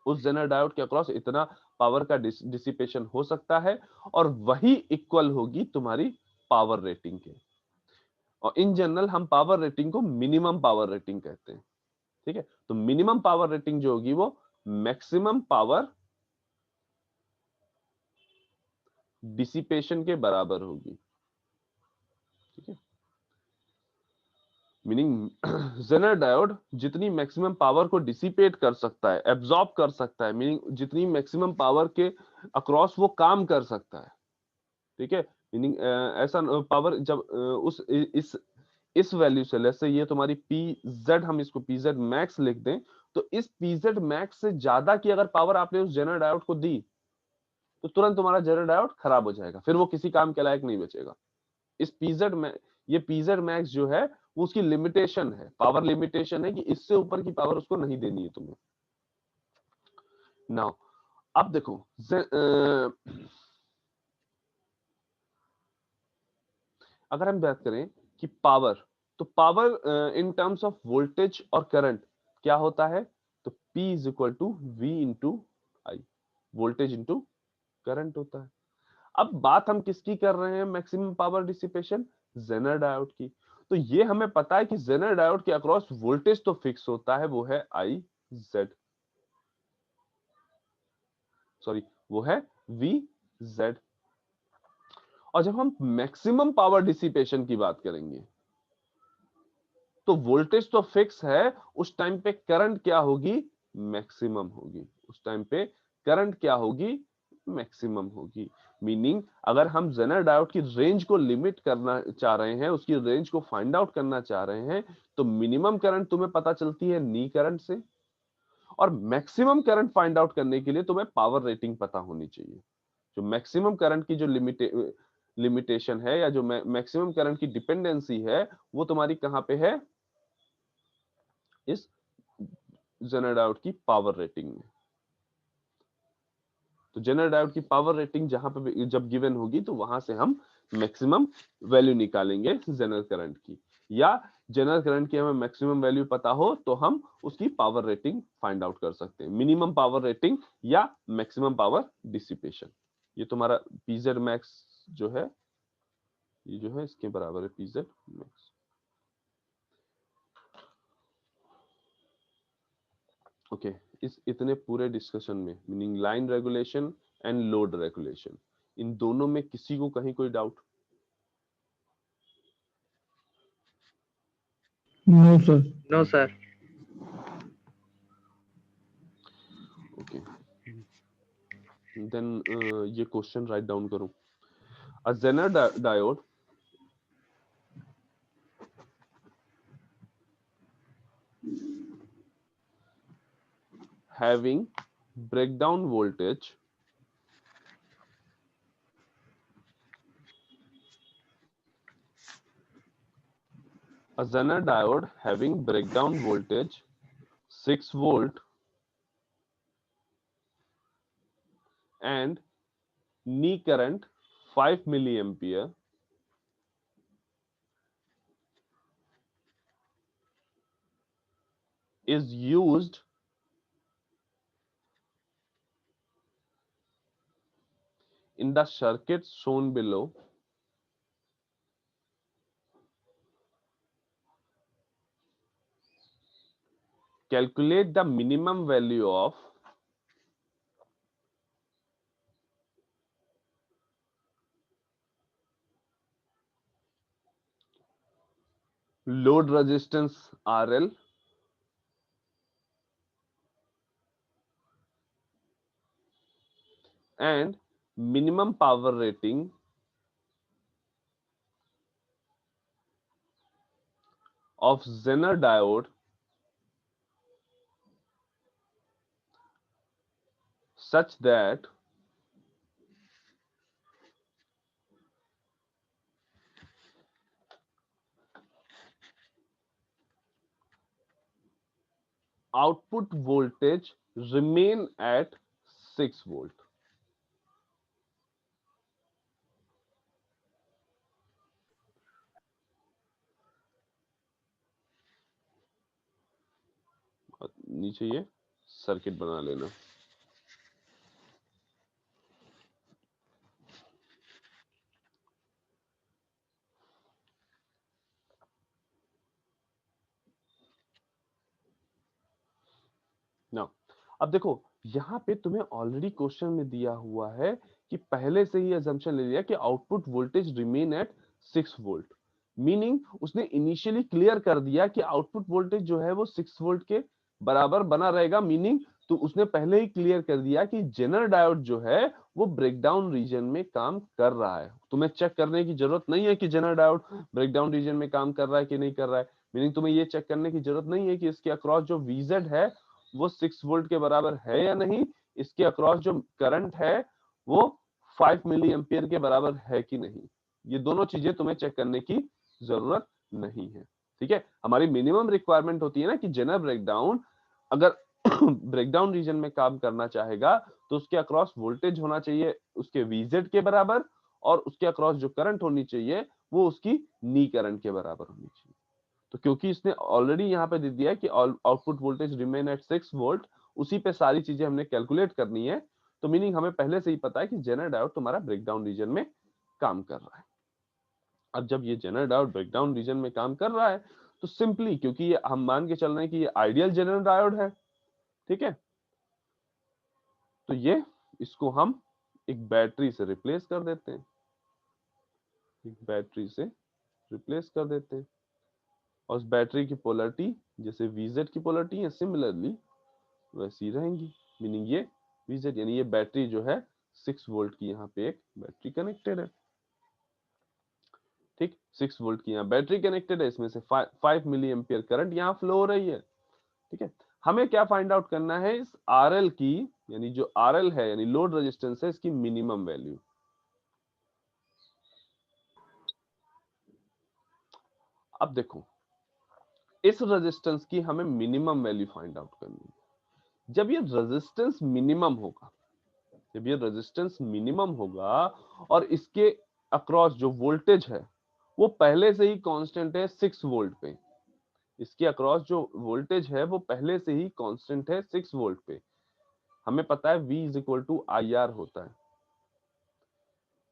उस जेनर डायोड के अक्रॉस इतना पावर का डिसिपेशन हो सकता है और वही इक्वल होगी तुम्हारी पावर रेटिंग के। और इन जनरल हम पावर रेटिंग को मिनिमम पावर रेटिंग कहते हैं। ठीक है, तो मिनिमम पावर रेटिंग जो होगी वो मैक्सिमम पावर डिसिपेशन के बराबर होगी। ठीक है, मीनिंग जेनर डायोड जितनी मैक्सिमम पावर को डिसिपेट कर सकता है, एब्जॉर्ब कर सकता है, मीनिंग जितनी मैक्सिमम पावर के अक्रॉस वो काम कर सकता है। ठीक है, मीनिंग ऐसा पावर जब उस इस वैल्यू से, जैसे ये तुम्हारी PZ, हम इसको PZ मैक्स लिख दें, तो इस PZ मैक्स से ज्यादा की अगर पावर आपने उस जेनर डायोड को दी तो तुरंत तुम्हारा जेनर डायोड खराब हो जाएगा, फिर वो किसी काम के लायक नहीं बचेगा। इस PZ में ये PZ मैक्स जो है वो उसकी लिमिटेशन है, पावर लिमिटेशन है कि इससे ऊपर की पावर उसको नहीं देनी है तुम्हें। नाउ अब देखो अगर हम बात करें कि पावर, तो power in terms of voltage और करंट क्या होता है? तो P is equal to V into I, voltage into current होता है। अब बात हम किसकी कर रहे हैं? Maximum power dissipation, zener diode की। तो ये हमें पता है कि जेनर डायोड के अक्रॉस वोल्टेज तो फिक्स होता है, वो है IZ, सॉरी वो है VZ। और जब हम मैक्सिमम पावर डिसिपेशन की बात करेंगे तो वोल्टेज तो फिक्स है, उस टाइम पे करंट क्या होगी? मैक्सिमम होगी। उस टाइम पे करंट क्या होगी? मैक्सिमम होगी। मीनिंग अगर हम जेनर डायोड की रेंज को लिमिट करना चाह रहे हैं, उसकी रेंज को फाइंड आउट करना चाह रहे हैं, तो मिनिमम करंट तुम्हें पता चलती है नी करंट से, और मैक्सिमम करंट फाइंड आउट करने के लिए तुम्हें पावर रेटिंग पता होनी चाहिए। जो मैक्सिमम करंट की जो लिमिटेशन है या जो मैक्सिमम करंट की डिपेंडेंसी है वो तुम्हारी कहां पे है? इस जेनर डायोड की पावर रेटिंग में। तो जेनर डायोड की पावर रेटिंग जहां पे जब गिवन होगी तो वहां से हम मैक्सिमम वैल्यू निकालेंगे जेनर करंट की, या जेनर करंट की हमें मैक्सिमम वैल्यू पता हो तो हम उसकी पावर रेटिंग फाइंड आउट कर सकते हैं, मिनिमम पावर रेटिंग या मैक्सिमम पावर डिसिपेशन। ये तुम्हारा PZ मैक्स जो है, ये जो है इसके बराबर है PZ मैक्स। ओके, इस इतने पूरे डिस्कशन में meaning line regulation and load regulation, इन दोनों में किसी को कहीं कोई doubt? No sir. No sir. Okay, then ये क्वेश्चन राइट डाउन करो। A zener diode having breakdown voltage having breakdown voltage 6 volt and knee current 5 milliampere is used in the circuit shown below. Calculate the minimum value of load resistance RL and minimum power rating of Zener diode such that output voltage remain at 6 volt. नीचे ये सर्किट बना लेना। ना अब देखो यहाँ पे तुम्हें ऑलरेडी क्वेश्चन में दिया हुआ है कि पहले से ही अजम्पशन ले लिया कि output voltage remain at 6 volt, meaning उसने इनिशियली क्लियर कर दिया कि आउटपुट वोल्टेज जो है वो 6 वोल्ट के बराबर बना रहेगा, मीनिंग तो उसने पहले ही क्लियर कर दिया कि जेनर डायोड जो है वो ब्रेकडाउन रीजन में काम कर रहा है। तुम्हें चेक करने की जरूरत नहीं है कि जेनर डायोड ब्रेकडाउन रीजन में काम कर रहा है कि नहीं कर रहा है, मीनिंग तुम्हें ये चेक करने की जरूरत नहीं है कि इसके अक्रॉस जो VZ है वो 6 वोल्ट के बराबर है या नहीं, इसके अक्रॉस जो करंट है वो 5 मिली एम्पियर के बराबर है कि नहीं। ये दोनों चीजें तुम्हें चेक करने की जरूरत नहीं है, ठीक है। हमारी मिनिमम रिक्वायरमेंट होती है ना कि जेनर ब्रेकडाउन अगर ब्रेकडाउन रीजन में काम करना चाहेगा तो उसके अक्रॉस वोल्टेज होना चाहिए उसके VZ के बराबर और उसके अक्रॉस जो करंट होनी चाहिए वो उसकी नी करंट के बराबर होनी चाहिए। तो क्योंकि इसने ऑलरेडी यहाँ पे दे दिया है कि output voltage remain at 6 volt, उसी पे सारी चीजें हमने कैलकुलेट करनी है, तो मीनिंग हमें पहले से ही पता है कि जेनर डायोड तुम्हारा ब्रेकडाउन रीजन में काम कर रहा है। अब जब ये जेनर डायोड ब्रेकडाउन रीजन में काम कर रहा है तो सिंपली क्योंकि ये हम मान के चल रहे हैं कि ये आइडियल जेनर डायोड है, ठीक है, तो ये इसको हम एक बैटरी से रिप्लेस कर देते हैं, एक बैटरी से रिप्लेस कर देते हैं और उस बैटरी की पोलरिटी जैसे VZ की पोलरिटी है सिमिलरली वैसी रहेंगी, मीनिंग ये VZ यानी ये बैटरी जो है 6 वोल्ट की यहाँ पे एक बैटरी कनेक्टेड है, ठीक, 6 वोल्ट की यहाँ बैटरी कनेक्टेड है, इसमें से 5 मिली एम्पियर करंट यहाँ फ्लो हो रही है, ठीक है। हमें क्या फाइंड आउट करना है इस RL की, यानी जो RL है यानी लोड रेजिस्टेंस है, इसकी मिनिमम वैल्यू। अब देखो इस रेजिस्टेंस की हमें मिनिमम वैल्यू फाइंड आउट करनी है। जब ये रेजिस्टेंस मिनिमम होगा, जब ये रेजिस्टेंस मिनिमम होगा और इसके अक्रॉस जो वोल्टेज है वो पहले से ही कांस्टेंट है 6 वोल्ट पे, इसके अक्रॉस जो वोल्टेज है वो पहले से ही कांस्टेंट है 6 वोल्ट पे, हमें पता है V = IR होता है,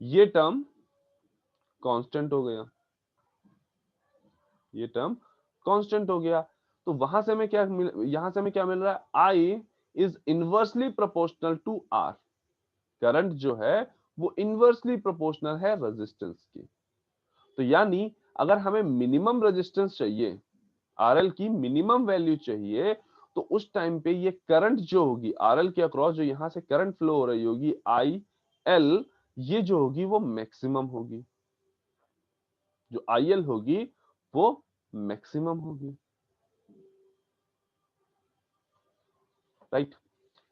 ये टर्म कांस्टेंट हो गया, ये टर्म कांस्टेंट हो गया, तो वहां से हमें क्या यहां से हमें क्या मिल रहा है, I is inversely proportional to R, current जो है वो इनवर्सली प्रोपोर्शनल है रेजिस्टेंस की। तो यानी अगर हमें मिनिमम रेजिस्टेंस चाहिए आरएल की मिनिमम वैल्यू चाहिए, तो उस टाइम पे ये करंट जो होगी आरएल के अक्रॉस, जो यहां से करंट फ्लो हो रही होगी आई एल, ये जो होगी वो मैक्सिमम होगी। जो आई एल होगी वो मैक्सिमम होगी, राइट।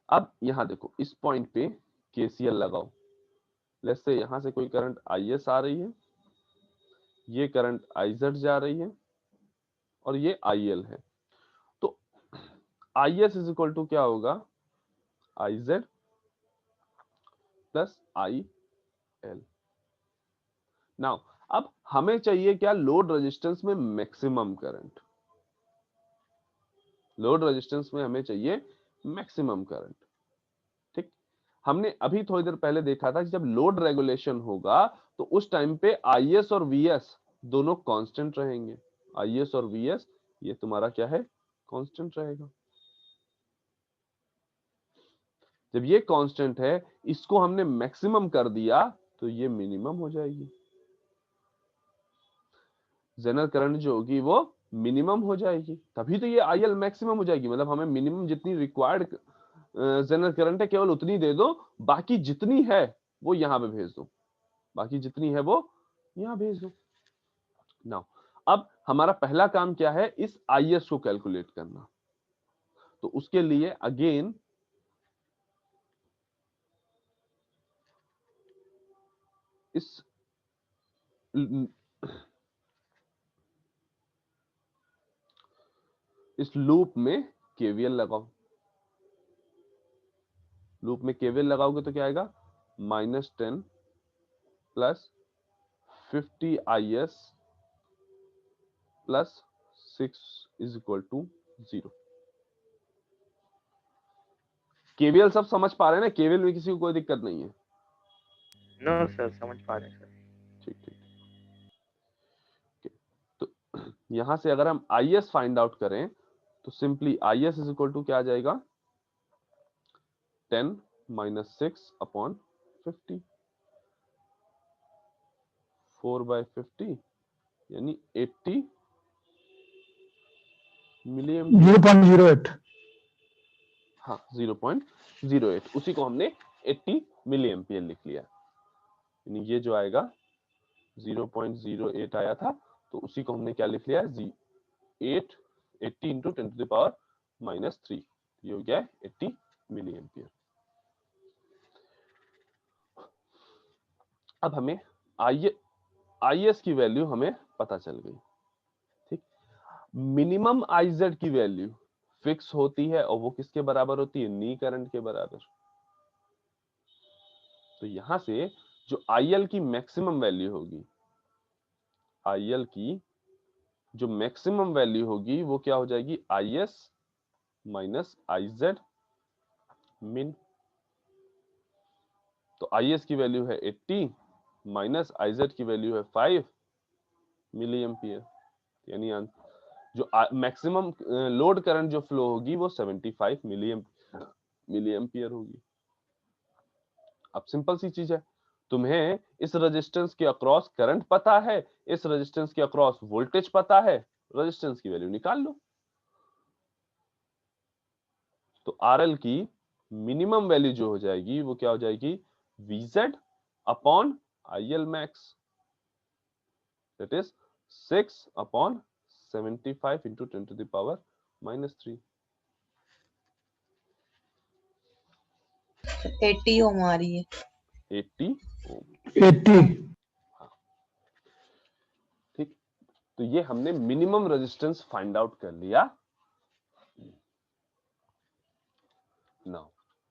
अब यहां देखो इस पॉइंट पे केसीएल लगाओ। लेट्स से यहां से कोई करंट आईएस आ रही है, ये करंट आईजेड जा रही है, और ये आईएल है। तो आईएस इज इक्वल टू क्या होगा, IZ plus I L. Now अब हमें चाहिए क्या, लोड रेजिस्टेंस में मैक्सिमम करंट। लोड रेजिस्टेंस में हमें चाहिए मैक्सिमम करंट, ठीक। हमने अभी थोड़ी देर पहले देखा था कि जब लोड रेगुलेशन होगा तो उस टाइम पे आईएस और वीएस दोनों कांस्टेंट रहेंगे। आईएस और वीएस ये तुम्हारा क्या है, कांस्टेंट रहेगा। जब ये कांस्टेंट है, इसको हमने मैक्सिमम कर दिया तो ये मिनिमम हो जाएगी। जेनरल करंट जो होगी वो मिनिमम हो जाएगी, तभी तो ये आईएल मैक्सिमम हो जाएगी। मतलब हमें मिनिमम जितनी रिक्वायर्ड जनरल करंट है केवल उतनी दे दो, बाकी जितनी है वो यहां पे भेज दो, बाकी जितनी है वो यहां भेज दो। नाउ अब हमारा पहला काम क्या है, इस आईएस को कैलकुलेट करना। तो उसके लिए अगेन इस लूप में केवीएल लगाओ। लूप में केवीएल लगाओगे तो क्या आएगा, -10 plus 50 IS plus 6 is equal to 0। KVL सब समझ पा रहे हैं ना, केवीएल में किसी को कोई दिक्कत नहीं है? नो सर, समझ पा रहे हैं सर। ठीक ठीक, तो यहां से अगर हम IS फाइंड आउट करें तो simply IS is equal to क्या आ जाएगा, 10 - 6 अपॉन 50, 4/50 यानी 80 मिली एम्पियर। 0.08। हाँ 0.08, उसी को हमने 80 मिली एम्पियर लिख लिया। यानी ये जो आएगा 0.08 आया था, तो उसी को हमने क्या लिख लिया, 80 इंटू 10⁻³ ये हो गया 80 मिली एम्पियर। अब हमें IS की वैल्यू हमें पता चल गई, ठीक। मिनिमम आईजेड की वैल्यू फिक्स होती है और वो किसके बराबर होती है, नी करंट के बराबर। तो यहां से जो आईएल की मैक्सिमम वैल्यू होगी, आईएल की जो मैक्सिमम वैल्यू होगी वो क्या हो जाएगी, आईएस माइनस आईजेड मिन। तो आईएस की वैल्यू है 80 माइनस आईजेड की वैल्यू है 5 मिली एम्पियर। यानी जो मैक्सिमम लोड करंट जो फ्लो होगी वो 75 मिली एम्पियर होगी। अब सिंपल सी चीज है, तुम्हें इस रेजिस्टेंस के अक्रॉस करंट पता है, इस रेजिस्टेंस के अक्रॉस वोल्टेज पता है, रेजिस्टेंस की वैल्यू निकाल लो। तो आरएल की मिनिमम वैल्यू जो हो जाएगी वो क्या हो जाएगी, VZ upon IL max, that is 6 upon 75 into 10⁻³ 80 ओम आ रही है। 80 ओम, 80। ठीक। तो ये हमने मिनिमम रेजिस्टेंस फाइंड आउट कर लिया। नाउ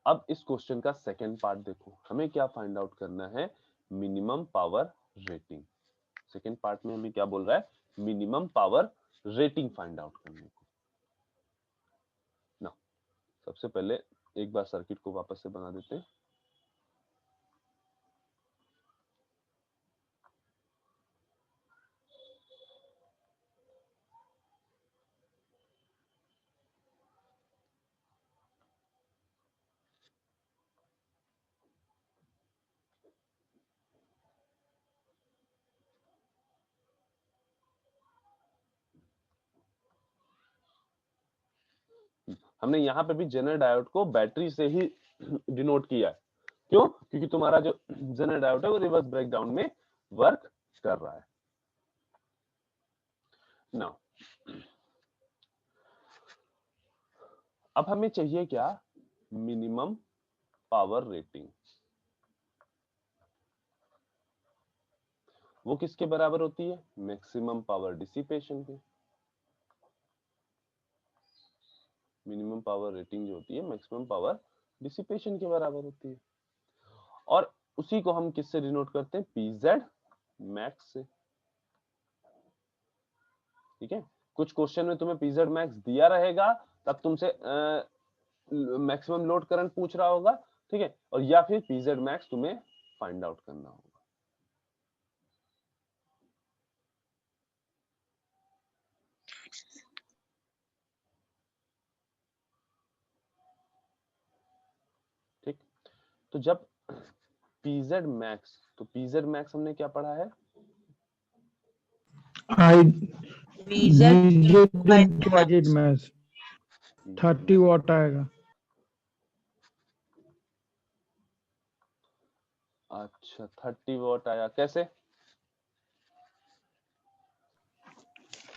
अब इस क्वेश्चन का सेकंड पार्ट देखो, हमें क्या फाइंड आउट करना है, minimum power rating. Second part में हमें क्या बोल रहा है, minimum power rating find out करने को। नाउ सबसे पहले एक बार सर्किट को वापस से बना देते हैं। हमने यहाँ पे भी जेनर डायोड को बैटरी से ही डिनोट किया है। क्यों? क्योंकि तुम्हारा जो जेनर डायोड है वो रिवर्स ब्रेकडाउन में वर्क कर रहा है। नाउ अब हमें चाहिए क्या? Minimum power rating. वो किसके बराबर होती है? मैक्सिमम पावर डिसिपेशन के। मिनिमम पावर रेटिंग जो होती है मैक्सिमम पावर डिसिपेशन के बराबर होती है, और उसी को हम किससे डिनोट करते हैं? पीजेड मैक्स से। ठीक है, कुछ क्वेश्चन में तुम्हें पीजेड मैक्स दिया रहेगा, तब तुमसे मैक्सिमम लोड करंट पूछ रहा होगा, ठीक है, और या फिर पीजेड मैक्स तुम्हें फाइंड आउट करना होगा। ठीक, तो जब पीजेड मैक्स, तो पीजेड मैक्स हमने क्या पढ़ा है? आई VZ आईजेड मैच 30 वाट आएगा। अच्छा, 30 वॉट आया, कैसे?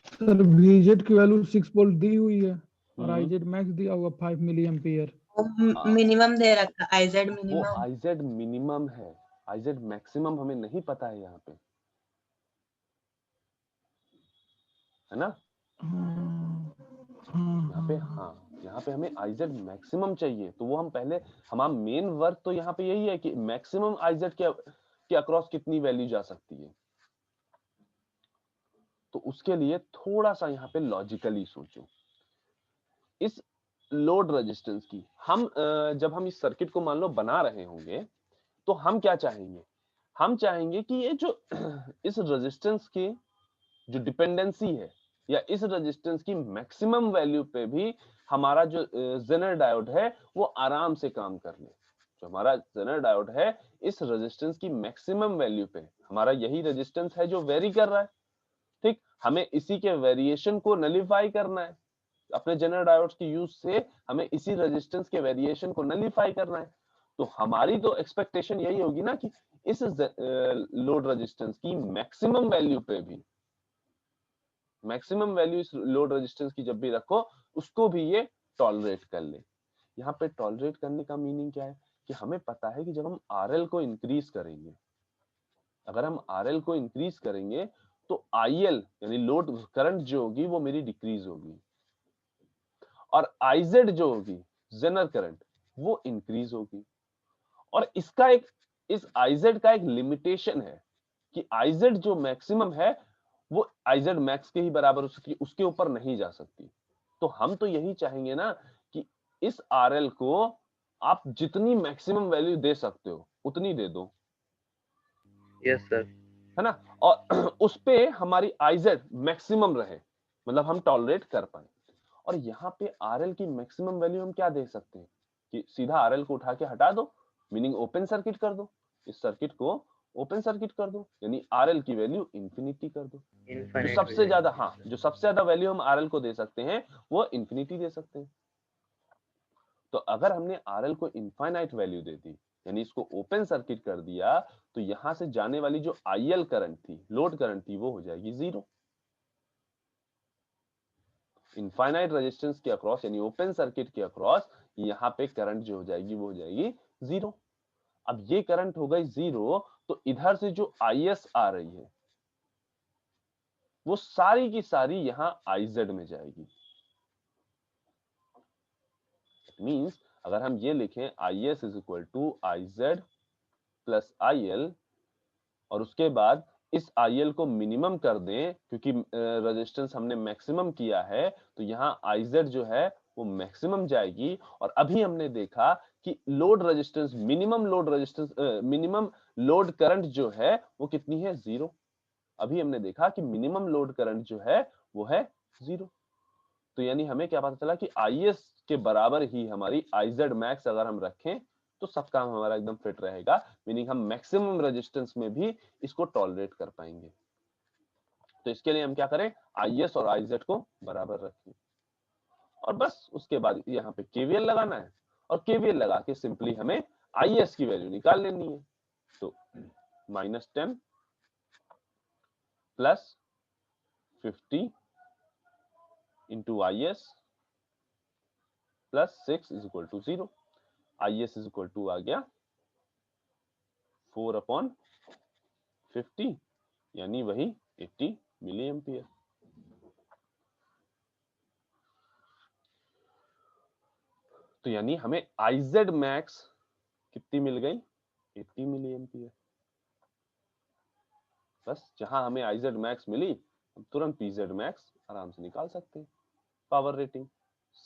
सर VZ की वैल्यू 6 वोल्ट दी हुई है और आईजेड मैक्स दिया हुआ 5 मिली एम्पियर। मिनिमम दे रखा, आईजेड वो मिनिमम। आईजेड मिनिमम है, आईजेड मैक्सिमम हमें नहीं पता है यहाँ पे, है ना? यहाँ पे हाँ, यहाँ पे हमें आईजेड मैक्सिमम चाहिए, तो वो हम पहले, हमारा मेन वर्क तो यहाँ पे यही है कि मैक्सिमम आईजेड के अक्रॉस कितनी वैल्यू जा सकती है। तो उसके लिए थोड़ा सा यहाँ पे लॉजिकली सोचो। इस लोड रेजिस्टेंस की हम जब हम इस सर्किट को मान लो बना रहे होंगे, तो हम क्या चाहेंगे? हम चाहेंगे कि ये जो इस रेजिस्टेंस की जो डिपेंडेंसी है, या इस रेजिस्टेंस की मैक्सिमम वैल्यू पे भी हमारा जो जेनर डायोड है वो आराम से काम कर ले। जो हमारा जेनर डायोड है, इस रेजिस्टेंस की मैक्सिमम वैल्यू पे, हमारा यही रेजिस्टेंस है जो वेरी कर रहा है, ठीक, हमें इसी के वेरिएशन को नलीफाई करना है। अपने जेनर डायोड्स की यूज से हमें इसी रेजिस्टेंस के वेरिएशन को नलीफाई करना है। तो हमारी तो एक्सपेक्टेशन यही होगी ना कि इस लोड रेजिस्टेंस की मैक्सिमम वैल्यू पे भी, मैक्सिमम वैल्यू इस लोड रेजिस्टेंस की जब भी रखो, उसको भी ये टॉलरेट कर ले। यहाँ पे टॉलरेट करने का मीनिंग क्या है? कि हमें पता है कि जब हम आरएल को इंक्रीज करेंगे, अगर हम आरएल को इंक्रीज करेंगे, तो आईएल यानी लोड करंट जो होगी वो मेरी डिक्रीज होगी, और आईजेड जो होगी जेनर करंट, वो इंक्रीज होगी। और इसका एक, इस आईजेड का एक लिमिटेशन है कि आईजेड जो मैक्सिमम है वो आईजेड मैक्स के ही बराबर हो सकती है, उसके ऊपर नहीं जा सकती। तो हम तो यही चाहेंगे ना कि इस आरएल को आप जितनी मैक्सिमम वैल्यू दे सकते हो उतनी दे दो, यस सर। है ना, और उस पे हमारी आईजेड मैक्सिमम रहे, मतलब हम टॉलरेट कर पाए। और यहाँ पे आरएल की मैक्सिमम वैल्यू हम क्या दे सकते हैं कि सीधा आरएल को उठा के हटा दो, मीनिंग ओपन सर्किट कर दो, इस सर्किट को ओपन सर्किट कर दो, यानी आरएल की वैल्यू इंफिनिटी कर दो। जो इनफाइनाइट सबसे ज्यादा, हाँ, जो सबसे ज्यादा वैल्यू हम आरएल को दे सकते हैं वो इंफिनिटी दे सकते हैं। तो अगर हमने आरएल को इनफाइनाइट वैल्यू दे दी, यानी इसको ओपन सर्किट कर दिया, तो यहां से जाने वाली जो आईएल करंट थी, लोड करंट थी, वो हो जाएगी जीरो। इनफाइनाइट रेजिस्टेंस के अक्रॉस यानी ओपन सर्किट के अक्रॉस यहाँ पे करंट जो हो जाएगी वो हो जाएगी जीरो। अब ये करंट हो गई जीरो, तो इधर से जो आईएस आ रही है वो सारी की सारी यहां आईजेड में जाएगी। मींस अगर हम ये लिखें IS is equal to IZ plus IL, और उसके बाद इस आईएल को मिनिमम कर दें क्योंकि रेजिस्टेंस हमने मैक्सिमम किया है, तो यहाँ आईजेड जो है वो मैक्सिमम जाएगी। और अभी हमने देखा कि load resistance, minimum load resistance, minimum load current जो है वो कितनी है? जीरो। अभी हमने देखा कि मिनिमम लोड करंट जो है वो है जीरो। तो यानी हमें क्या पता चला कि आईएस के बराबर ही हमारी आईजेड मैक्स अगर हम रखें तो सब काम हमारा एकदम फिट रहेगा, मीनिंग हम मैक्सिमम रेजिस्टेंस में भी इसको टॉलरेट कर पाएंगे। तो इसके लिए हम क्या करें? आईएस और आईजेड को बराबर रखें। और बस उसके बाद यहाँ पे केवीएल लगाना है और केवीएल लगा के सिंपली हमें आईएस की वैल्यू निकाल लेनी है। तो -10 plus 50 into IS plus 6 is equal to 0। IS is equal to आ गया 4/50 यानी वही 80 मिली एम्पियर। तो यानी हमें IZ मैक्स कितनी मिल गई 80 मिली एम्पियर। बस जहां हमें IZ मैक्स मिली हम तुरंत PZ मैक्स आराम से निकाल सकते हैं। Power rating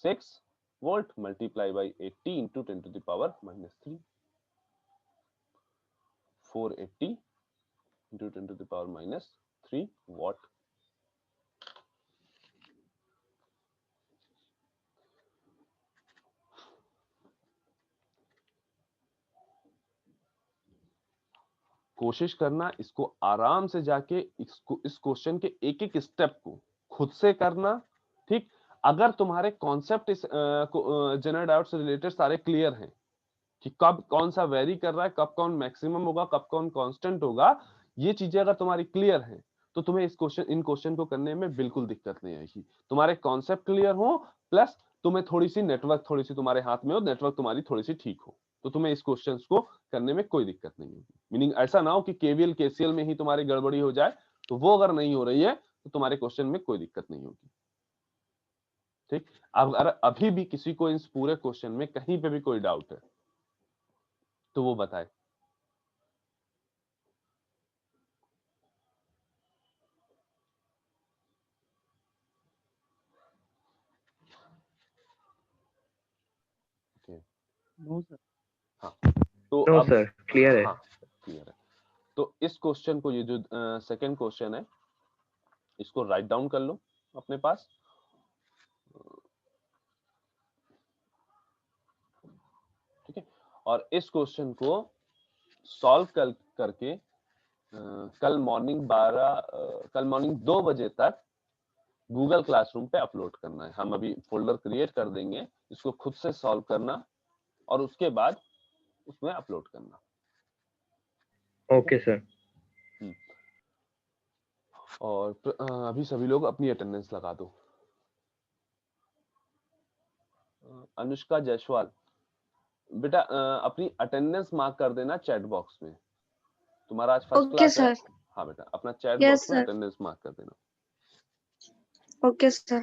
6 volt multiply by 80 into 10 to the power -3 480 into 10 to the power -3 watt. कोशिश करना इसको आराम से जाके इस क्वेश्चन के एक एक स्टेप को खुद से करना। ठीक, अगर तुम्हारे कॉन्सेप्ट इस जनरल डायोड से रिलेटेड सारे क्लियर हैं कि कब कौन सा वेरी कर रहा है, कब कौन मैक्सिमम होगा, कब कौन कांस्टेंट होगा, ये चीजें अगर तुम्हारी क्लियर हैं तो तुम्हें इन क्वेश्चन को करने में बिल्कुल दिक्कत नहीं आएगी। तुम्हारे कॉन्सेप्ट क्लियर हो प्लस तुम्हें थोड़ी सी नेटवर्क थोड़ी सी तुम्हारे हाथ में हो, नेटवर्क तुम्हारी थोड़ी सी ठीक हो, तो तुम्हें इस क्वेश्चन को करने में कोई दिक्कत नहीं होगी। मीनिंग ऐसा ना हो कि केवीएल केसीएल में ही तुम्हारी गड़बड़ी हो जाए, तो वो अगर नहीं हो रही है तो तुम्हारे क्वेश्चन में कोई दिक्कत नहीं होगी। ठीक, अगर अभी भी किसी को इस पूरे क्वेश्चन में कहीं पे भी कोई डाउट है तो वो बताए। No sir. हाँ, तो नो अब सर, क्लियर है। हाँ क्लियर है। तो इस क्वेश्चन को, ये जो सेकंड क्वेश्चन है, इसको राइट डाउन कर लो अपने पास। ठीक है, और इस क्वेश्चन को सॉल्व करके कल मॉर्निंग 2 बजे तक गूगल क्लासरूम पे अपलोड करना है। हम अभी फोल्डर क्रिएट कर देंगे, इसको खुद से सॉल्व करना और उसके बाद उसमें अपलोड करना। Okay sir. और अभी सभी लोग अपनी अटेंडेंस लगा दो। अनुष्का जायसवाल, बेटा अपनी अटेंडेंस मार्क कर देना चैट बॉक्स में। तुम्हारा आज फर्स्ट ओके क्लास है। सर। हाँ बेटा, अपना चैट यस बॉक्स में सर। अटेंडेंस मार्क कर देना। Okay sir.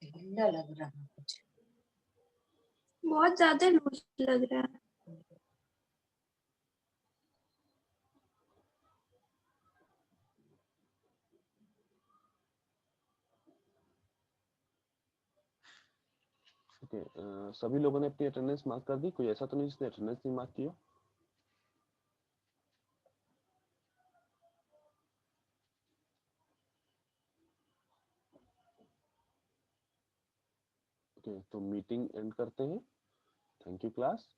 ठंडा लग रहा है कुछ। बहुत ज्यादा लूज लग रहा है। ओके, सभी लोगों ने अपनी अटेंडेंस मार्क कर दी? कोई ऐसा तो नहीं जिसने अटेंडेंस नहीं मार्क किया? ओके, तो मीटिंग एंड करते हैं। Thank you class.